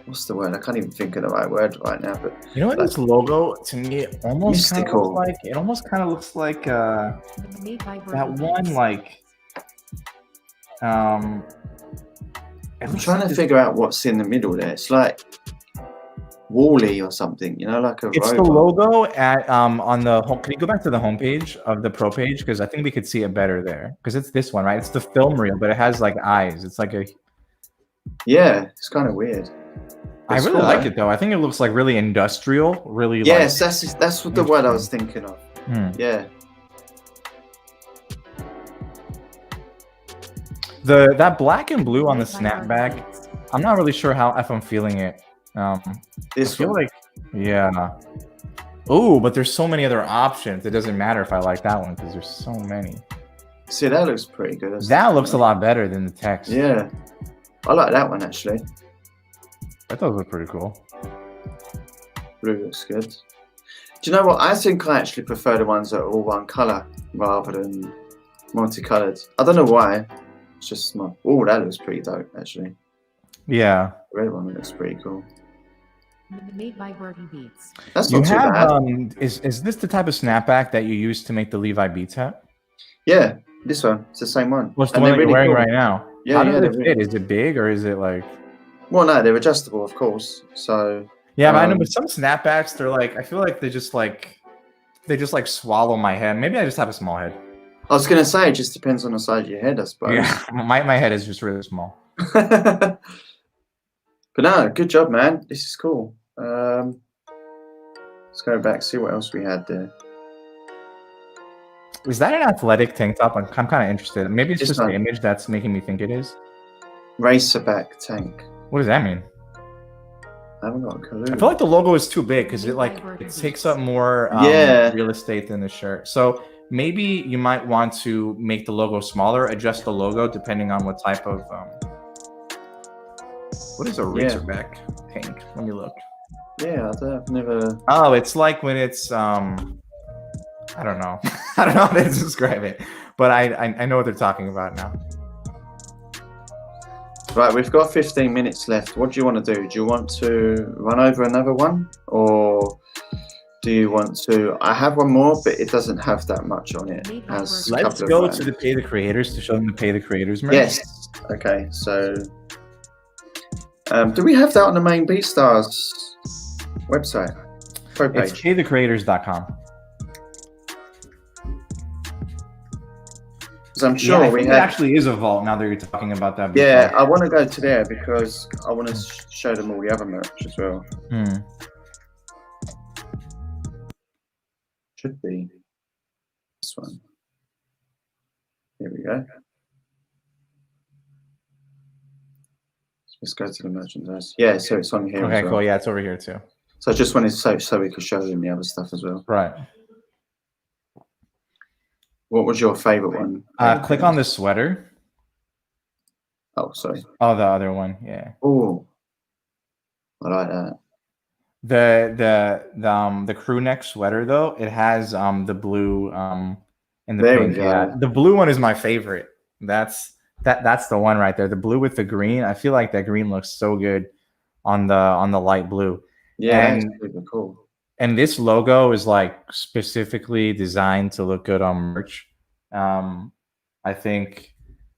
what's the word? I can't even think of the right word right now. But you know what, like, this logo to me almost mystical. Kind of looks like that one like I'm trying to figure out what's in the middle there. It's like Wall-E or something, you know, like a It's robot. the logo at on the home. Can you go back to the homepage of the pro page, because I think we could see it better there, because it's this one, right? It's the film reel, but it has like eyes. It's like a it's kind of weird. I really like it though. I think it looks like really industrial, really. Yes, that's what the word I was thinking of. Yeah. That black and blue on the snapback, I'm not really sure how if I'm feeling it. I feel like, yeah. Oh, but there's so many other options. It doesn't matter if I like that one because there's so many. See, that looks pretty good. That looks a lot better than the text. Yeah, I like that one actually. I thought it looked pretty cool. Blue looks good. Do you know what? I think I actually prefer the ones that are all one color rather than multicolored. I don't know why. It's just my. Oh, that looks pretty dope actually. Yeah. The red one looks pretty cool. Made by Birdie Beats. That's not too bad. Is this the type of snapback that you use to make the Levi Beats hat? Yeah, this one. It's the same one. What's the one that you're wearing right now? Yeah, how does it fit? Is it big or is it like? Well, no, they're adjustable, of course. So. Yeah, but I know, but some snapbacks, they're like, I feel like they just like swallow my head. Maybe I just have a small head. I was gonna say it just depends on the size of your head, I suppose. Yeah, my head is just really small. But no, good job, man. This is cool. Let's go back, see what else we had there. Is that an athletic tank top? I'm kind of interested. Maybe it's just the image that's making me think it is. Racerback tank. What does that mean? I haven't got a clue. I feel like the logo is too big because it takes up more real estate than the shirt. So maybe you might want to make the logo smaller, adjust the logo depending on what type of what is a racerback tank? Let me look. Yeah, I've never. Oh, it's like when it's I don't know. I don't know how to describe it, but I know what they're talking about now. Right, we've got 15 minutes left. What do you want to do? Do you want to run over another one, or do you want to? I have one more, but it doesn't have that much on it. Let's go to the Pay the Creators to show them the Pay the Creators merch. Yes. Okay. So, do we have that on the main BeatStars website? Page? It's paythecreators.com. I'm sure it actually is a vault now that you're talking about that. Yeah, I want to go to there because I want to show them all the other merch as well. Should be this one. Here we go. Let's go to the merchandise. Yeah, so it's on here. Okay, cool. Yeah, it's over here too. So I just wanted to so we could show them the other stuff as well. Right. What was your favorite one? Click on the sweater. Oh, sorry. Oh, the other one. Yeah. Oh, I like that. The crew neck sweater though, it has the blue and the pink. Yeah, the blue one is my favorite. That's the one right there. The blue with the green. I feel like that green looks so good on the light blue. Yeah, And that's super cool. and this logo is like specifically designed to look good on merch. I think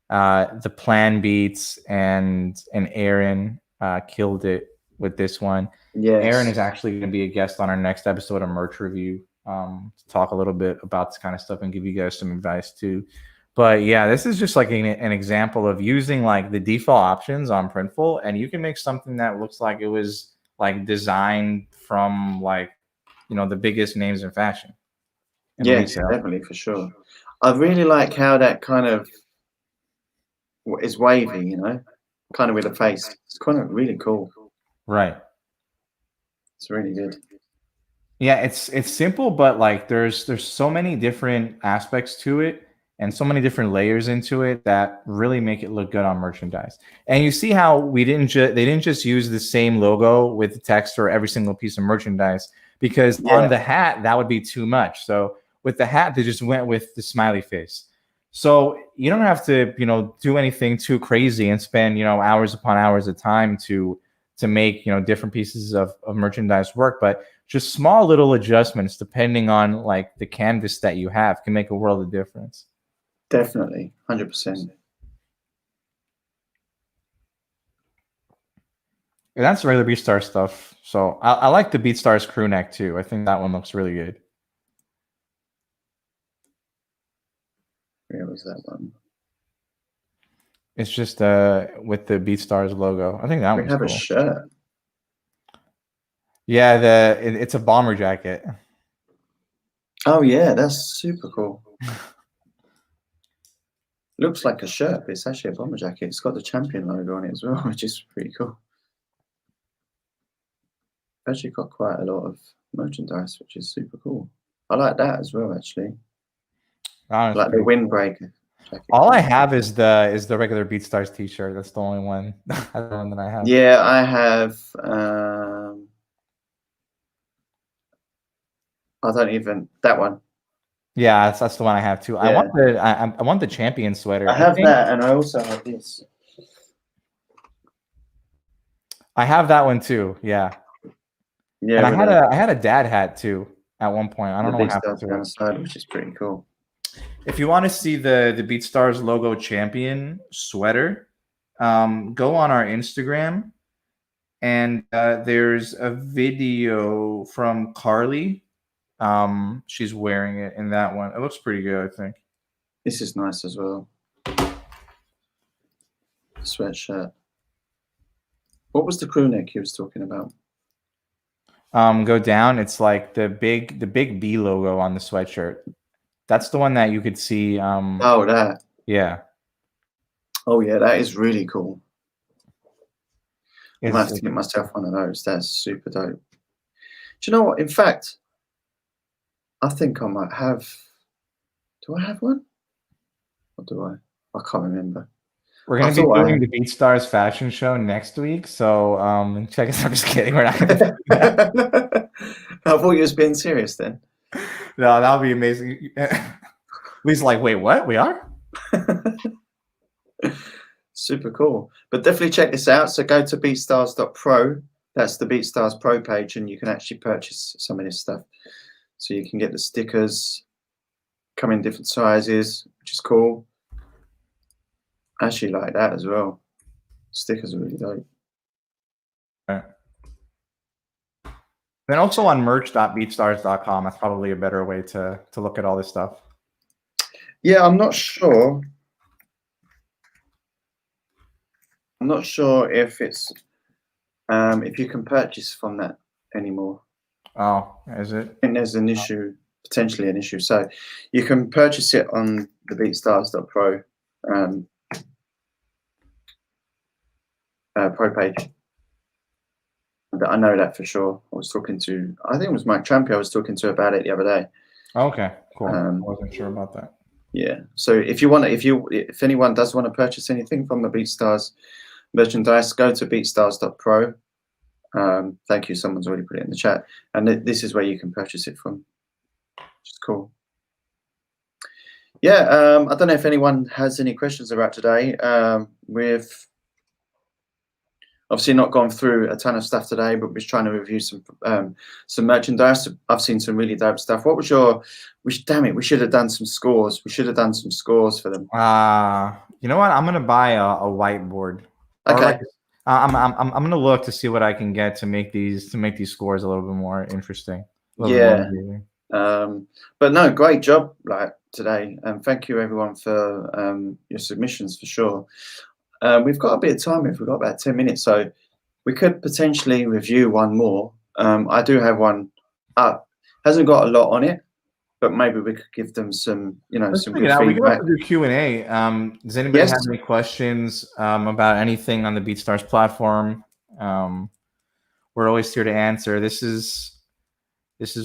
the Plan Beats and Aaron killed it with this one. Yes. Aaron is actually going to be a guest on our next episode of Merch Review to talk a little bit about this kind of stuff and give you guys some advice too. But yeah, this is just like an example of using like the default options on Printful, and you can make something that looks like it was like designed from like, you know, the biggest names in fashion. Yes, definitely, for sure. I really like how that kind of is wavy, you know, kind of with a face. It's kind of really cool. Right. It's really good. Yeah, it's simple, but like there's so many different aspects to it and so many different layers into it that really make it look good on merchandise. And you see how they didn't just use the same logo with the text for every single piece of merchandise, because on the hat that would be too much. So with the hat, they just went with the smiley face. So you don't have to, you know, do anything too crazy and spend, you know, hours upon hours of time to make, you know, different pieces of merchandise work. But just small little adjustments depending on like the canvas that you have can make a world of difference. Definitely, 100%. And that's regular BeatStars stuff. So I like the BeatStars crew neck too. I think that one looks really good. Where was that one? It's just with the BeatStars logo. I think that one's We have cool. a shirt. Yeah, it's a bomber jacket. Oh yeah, that's super cool. Looks like a shirt, but it's actually a bomber jacket. It's got the champion logo on it as well, which is pretty cool. Actually got quite a lot of merchandise, which is super cool. I like that as well, actually. Like the windbreaker jacket. All I have is the regular BeatStars t-shirt. That's the only one, the one that I have. Yeah, I have. I don't even that one. Yeah, that's the one I have too. Yeah. I want the champion sweater. I have that, and I also have this. I have that one too. Yeah. Yeah. And I had a dad hat too at one point. I don't know what happened to it. On the side, which is pretty cool. If you want to see the BeatStars logo champion sweater, go on our Instagram, and there's a video from Carly. She's wearing it in that one. It looks pretty good, I think. This is nice as well. Sweatshirt. What was the crew neck he was talking about? Go down. It's like the big B logo on the sweatshirt. That's the one that you could see. Oh, that. Yeah. Oh yeah, that is really cool. I It's, might have to get myself one of those. That's super dope. Do you know what? In fact, I think I might have. Do I have one? Or do I? I can't remember. We're going to be doing the BeatStars fashion show next week, so check us out. I'm just kidding. We're not going to do that. I thought you was being serious then. No, that would be amazing. Lee's like, wait, what? We are? Super cool. But definitely check this out. So go to beatstars.pro. That's the BeatStars Pro page, and you can actually purchase some of this stuff. So you can get the stickers, come in different sizes, which is cool. I actually like that as well. Stickers are really dope. Right. Then also on merch.beatstars.com, that's probably a better way to look at all this stuff. Yeah, I'm not sure. I'm not sure if it's if you can purchase from that anymore. Oh, is it? I think there's an issue, potentially an issue. So you can purchase it on the beatstars.pro pro page. But I know that for sure. I was talking to, I think it was Mike Trampy I was talking to about it the other day. Okay, cool. I wasn't sure about that. Yeah. So if you want, if anyone does want to purchase anything from the BeatStars merchandise, go to beatstars.pro. Thank you. Someone's already put it in the chat, and this is where you can purchase it from. Which is cool. Yeah. I don't know if anyone has any questions about today. obviously not gone through a ton of stuff today, but we're trying to review some merchandise. I've seen some really dope stuff. What was your? Damn it, we should have done some scores. We should have done some scores for them. You know what? I'm gonna buy a whiteboard. Or Okay. like, I'm gonna look to see what I can get to make these scores a little bit more interesting. Yeah. But no, great job like today, and thank you everyone for your submissions for sure. We've got a bit of time. We've got about 10 minutes, so we could potentially review one more. I do have one up. Hasn't got a lot on it, but maybe we could give them some, some good feedback. We can also do Q&A. Does anybody have any questions about anything on the BeatStars platform? We're always here to answer. This is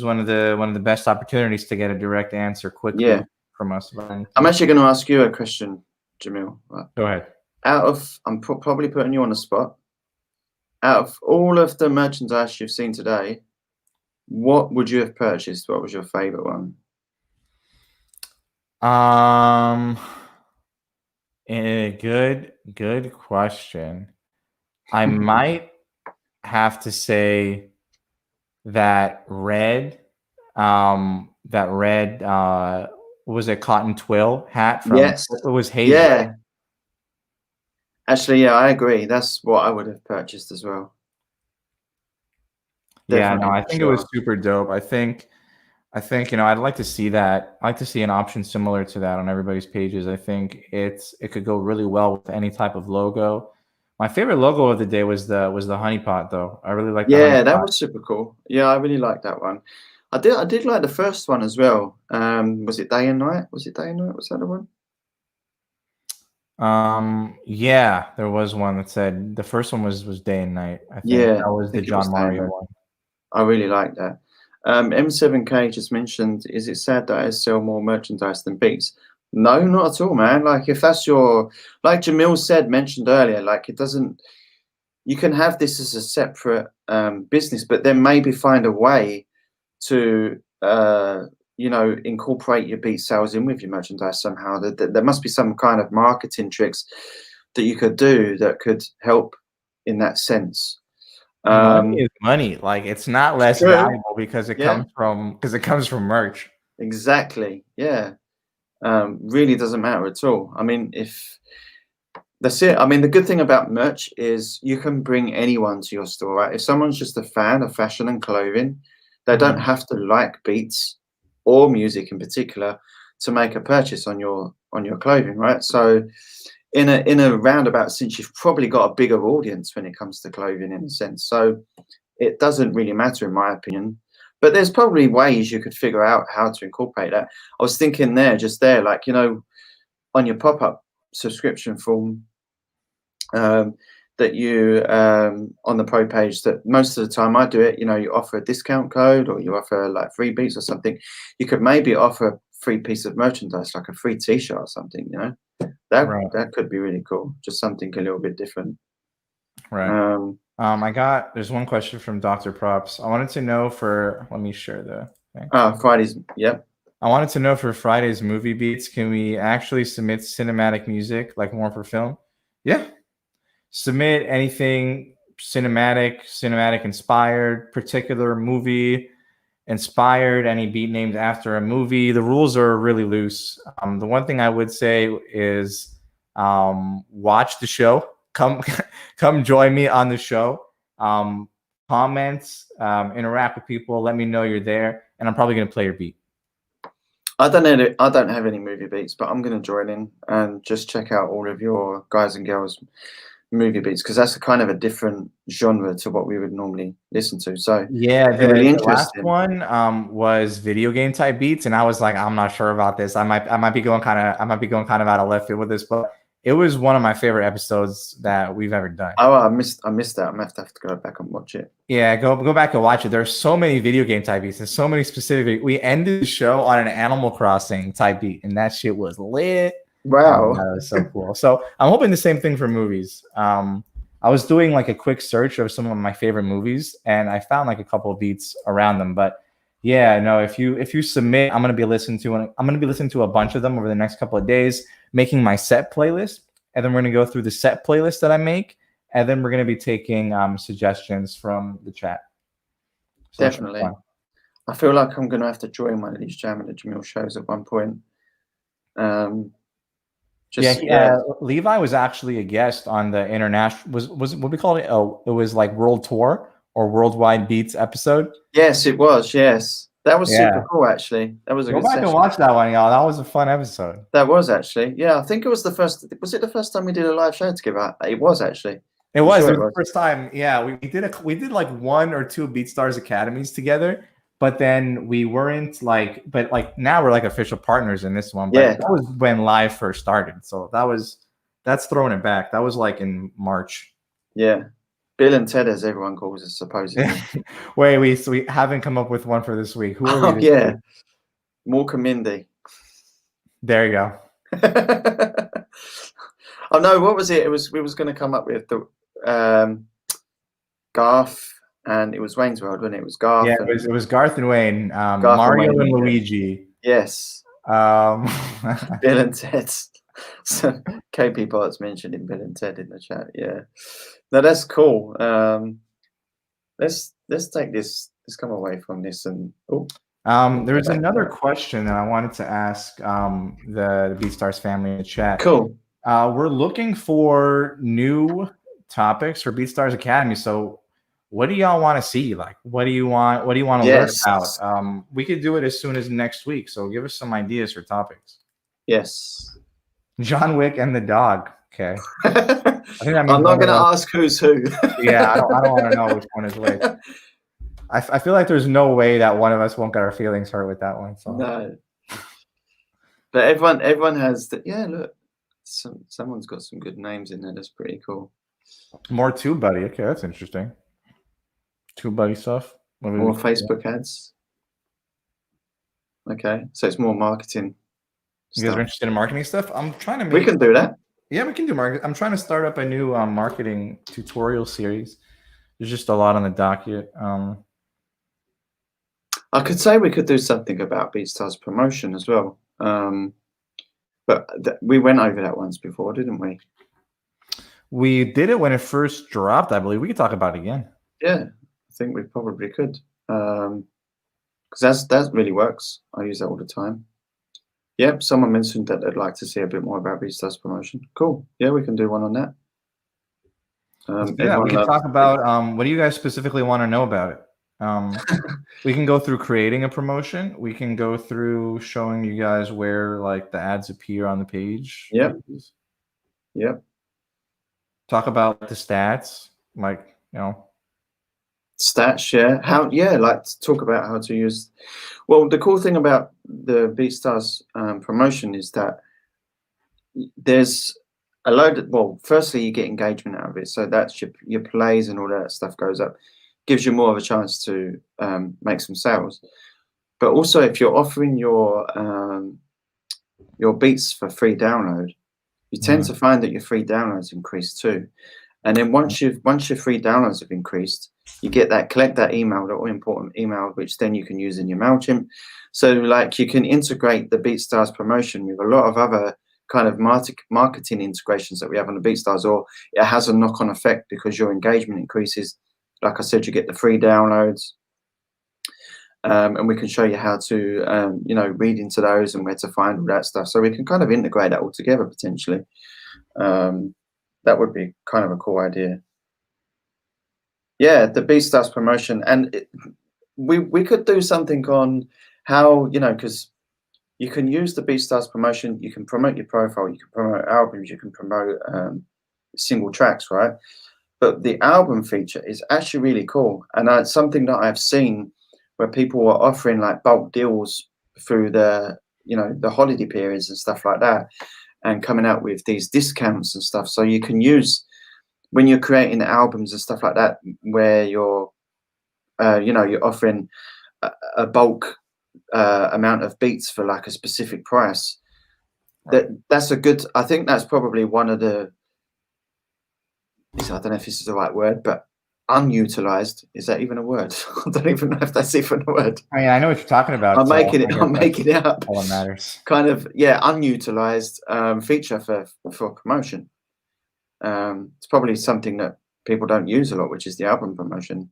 one of the best opportunities to get a direct answer quickly from us. I'm actually going to ask you a question, Jamil. Go ahead. I'm probably putting you on the spot. Out of all of the merchandise you've seen today, what would you have purchased? What was your favorite one? Good question. I might have to say that red was a cotton twill hat from it was Hazel. Yeah. Actually, yeah, I agree. That's what I would have purchased as well. Definitely, I think it was super dope. I think I'd like to see that. I'd like to see an option similar to that on everybody's pages. I think it could go really well with any type of logo. My favorite logo of the day was the honeypot though. I really like that was super cool. Yeah, I really liked that one. I did like the first one as well. Was it Day and Night? Was that the one? Yeah, there was one that said the first one was Day and Night. I think that was the John Mario one. I really like that. M7K just mentioned, is it sad that I sell more merchandise than beats? No, not at all, man. Like if that's like Jamil mentioned earlier, like it doesn't, you can have this as a separate business, but then maybe find a way to, incorporate your beat sales in with your merchandise somehow. There must be some kind of marketing tricks that you could do that could help in that sense. Money is money. Like it's not less valuable because it comes from merch. Exactly. Yeah. Really doesn't matter at all. I mean, that's it. I mean, the good thing about merch is you can bring anyone to your store, right? If someone's just a fan of fashion and clothing, they don't have to like beats or music in particular to make a purchase on your clothing, right? So in a roundabout sense, you've probably got a bigger audience when it comes to clothing in a sense. So it doesn't really matter in my opinion. But there's probably ways you could figure out how to incorporate that. I was thinking like, on your pop-up subscription form that you on the pro page, that most of the time I do it, you offer a discount code or you offer like free beats or something. You could maybe offer a free piece of merchandise, like a free t-shirt or something, that could be really cool. Just something a little bit different. Right. There's one question from Dr. Props. I wanted to know let me share the thing. Fridays. Yep. I wanted to know for Friday's movie beats, can we actually submit cinematic music like more for film? Yeah. Submit anything cinematic inspired, particular movie inspired, any beat named after a movie. The rules are really loose. The one thing I would say is watch the show. Come join me on the show. Comments, interact with people. Let me know you're there, and I'm probably gonna play your beat. I don't have any movie beats, but I'm gonna join in and just check out all of your guys and girls movie beats, because that's a kind of a different genre to what we would normally listen to. So yeah, the last one was video game type beats, and I was like, I'm not sure about this. I might be going kind of out of left field with this, but it was one of my favorite episodes that we've ever done. Oh, I missed that. I'm gonna have to go back and watch it. Yeah, go back and watch it. There's so many video game type beats and so many specific. We ended the show on an Animal Crossing type beat, and that shit was lit. Wow, that was so cool. So I'm hoping the same thing for movies. I was doing like a quick search of some of my favorite movies, and I found like a couple of beats around them. But yeah, no, if you submit, I'm gonna be listening to a bunch of them over the next couple of days, making my set playlist, and then we're gonna go through the set playlist that I make, and then we're going to be taking suggestions from the chat. So that should be Definitely. fun. I feel like I'm going to have to join one of these Jam and the Jamil shows at one point. Levi was actually a guest on the international. Was what we called it? Oh, it was like World Tour or Worldwide Beats episode. Yes, it was. Yes, that was super cool. Actually, that was a good session. Go back and watch that one, y'all. That was a fun episode. That was actually. Yeah, I think it was the first. Was it the first time we did a live show together? It was actually. It was the first time. Yeah, we did like 1 or 2 BeatStars Academies together. But then we weren't like, but like now we're like official partners in this one. But yeah, that was when live first started. So that's throwing it back. That was like in March. Yeah. Bill and Ted, as everyone calls us, supposedly. Wait, we haven't come up with one for this week. Who are we? Yeah. Mork and Mindy. There you go. Oh no, what was it? We was gonna come up with the Garth. And it was Wayne's World, wasn't it? It was Garth. Yeah, it was Garth and Wayne, Mario and Luigi. Yes. Bill and Ted. So KP Parts mentioning Bill and Ted in the chat. Yeah. No, that's cool. Let's take this. Let's come away from this and there was another question that I wanted to ask the BeatStars family in the chat. Cool. We're looking for new topics for BeatStars Academy. So what do y'all want to see? Like, what do you want to learn about? We could do it as soon as next week. So give us some ideas for topics. Yes. John Wick and the dog. Okay. I think that means I'm not going to ask who's who. Yeah, I don't want to know which one is which. I feel like there's no way that one of us won't get our feelings hurt with that one. So. No. But everyone has the, yeah, look, someone's got some good names in there. That's pretty cool. More TubeBuddy. Okay, that's interesting. TubeBuddy stuff. More Facebook ads. Okay, so it's more marketing. You guys are interested in marketing stuff? I'm trying to make. We can do that. Yeah, we can do marketing. I'm trying to start up a new marketing tutorial series. There's just a lot on the docket. I could say we could do something about BeatStars promotion as well. But we went over that once before, didn't we? We did it when it first dropped, I believe. We could talk about it again. Yeah, I think we probably could. Because that really works. I use that all the time. Yep, someone mentioned that they'd like to see a bit more about BeatStars promotion. Cool. Yeah, we can do one on that. Yeah, we can talk about what do you guys specifically want to know about it? We can go through creating a promotion. We can go through showing you guys where like the ads appear on the page. Yep. Yep. Talk about the stats, like, you know. Stats, yeah. Like talk about how to use. Well, the cool thing about the BeatStars promotion is that there's a load of, well, firstly you get engagement out of it, so that's your plays and all that stuff goes up, gives you more of a chance to make some sales. But also if you're offering your beats for free download, you tend to find that your free downloads increase too. And then once your free downloads have increased, you get that, collect that email, that all important email, which then you can use in your MailChimp. So like you can integrate the BeatStars promotion with a lot of other kind of marketing integrations that we have on the BeatStars, or it has a knock-on effect because your engagement increases. Like I said, you get the free downloads, and we can show you how to, read into those and where to find all that stuff. So we can kind of integrate that all together potentially. That would be kind of a cool idea. Yeah, the BeatStars promotion, and we could do something on how, because you can use the BeatStars promotion. You can promote your profile. You can promote albums. You can promote single tracks, right? But the album feature is actually really cool, and it's something that I've seen where people are offering like bulk deals through the holiday periods and stuff like that, and coming out with these discounts and stuff. So you can use when you're creating albums and stuff like that, where you're offering a bulk amount of beats for like a specific price. That's a good. I think that's probably one of the. I don't know if this is the right word, but unutilized. Is that even a word? I don't even know if that's even a word. I mean, I know what you're talking about. I'm making it up. All that matters. Kind of, yeah, unutilized feature for promotion. It's probably something that people don't use a lot, which is the album promotion.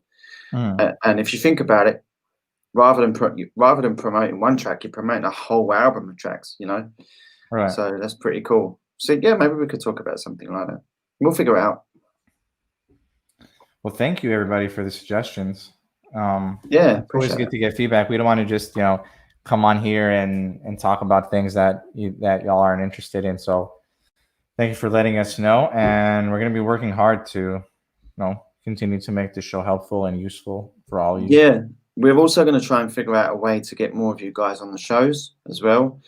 Mm. And if you think about it, rather than promoting one track, you're promoting a whole album of tracks, you know. Right. So that's pretty cool. So yeah, maybe we could talk about something like that. We'll figure it out. Well, thank you everybody for the suggestions. Yeah, it's always good to get feedback. We don't want to just come on here and talk about things that y'all aren't interested in. So thank you for letting us know, and we're going to be working hard to continue to make this show helpful and useful for all you. Yeah, we're also going to try and figure out a way to get more of you guys on the shows as well.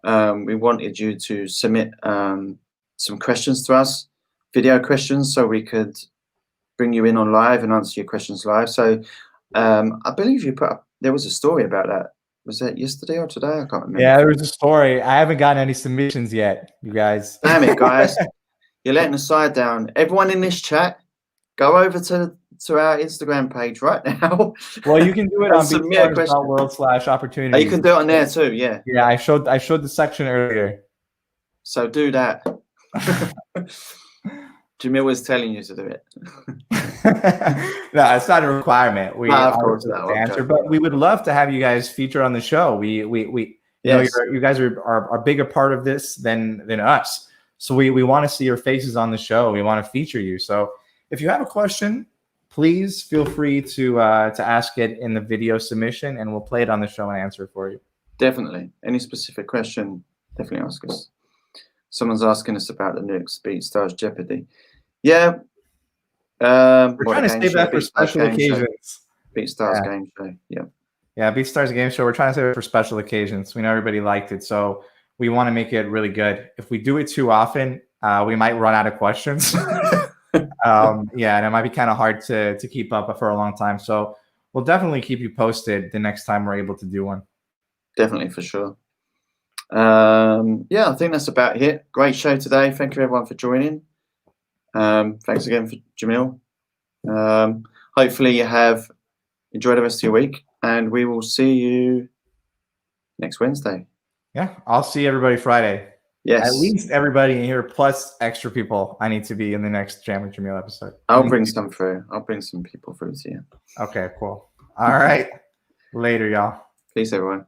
We wanted you to submit some questions to us, video questions, so we could bring you in on live and answer your questions live. So I believe you there was a story about that. Was that yesterday or today? I can't remember. Yeah, there was a story. I haven't gotten any submissions yet, you guys. Damn it, guys. You're letting the side down. Everyone in this chat, go over to our Instagram page right now. Well, you can do it on BeatStars.world/opportunities. Oh, you can do it on there too, yeah. Yeah, I showed the section earlier. So do that. Jamil was telling you to do it. No, it's not a requirement. Of course not. Answer, but we would love to have you guys feature on the show. We yes. You guys are a bigger part of this than us. So we want to see your faces on the show. We want to feature you. So if you have a question, please feel free to ask it in the video submission, and we'll play it on the show and answer it for you. Definitely. Any specific question, definitely ask us. Someone's asking us about the nukes, BeatStars Jeopardy. Yeah. We're trying to save that for special occasions. BeatStars game show. Yeah. Yeah, BeatStars game show. We're trying to save it for special occasions. We know everybody liked it, so we want to make it really good. If we do it too often, we might run out of questions. Yeah, and it might be kind of hard to keep up for a long time. So we'll definitely keep you posted the next time we're able to do one. Definitely, for sure. Yeah, I think that's about it. Great show today. Thank you everyone for joining. Thanks again for Jamil. Hopefully you have enjoyed the rest of your week, and we will see you next Wednesday. Yeah, I'll see everybody Friday. Yes. At least everybody in here, plus extra people. I need to be in the next Jam with Jamil episode. I'll bring some through. I'll bring some people through to you. Okay, cool. All right. Later, y'all. Peace, everyone.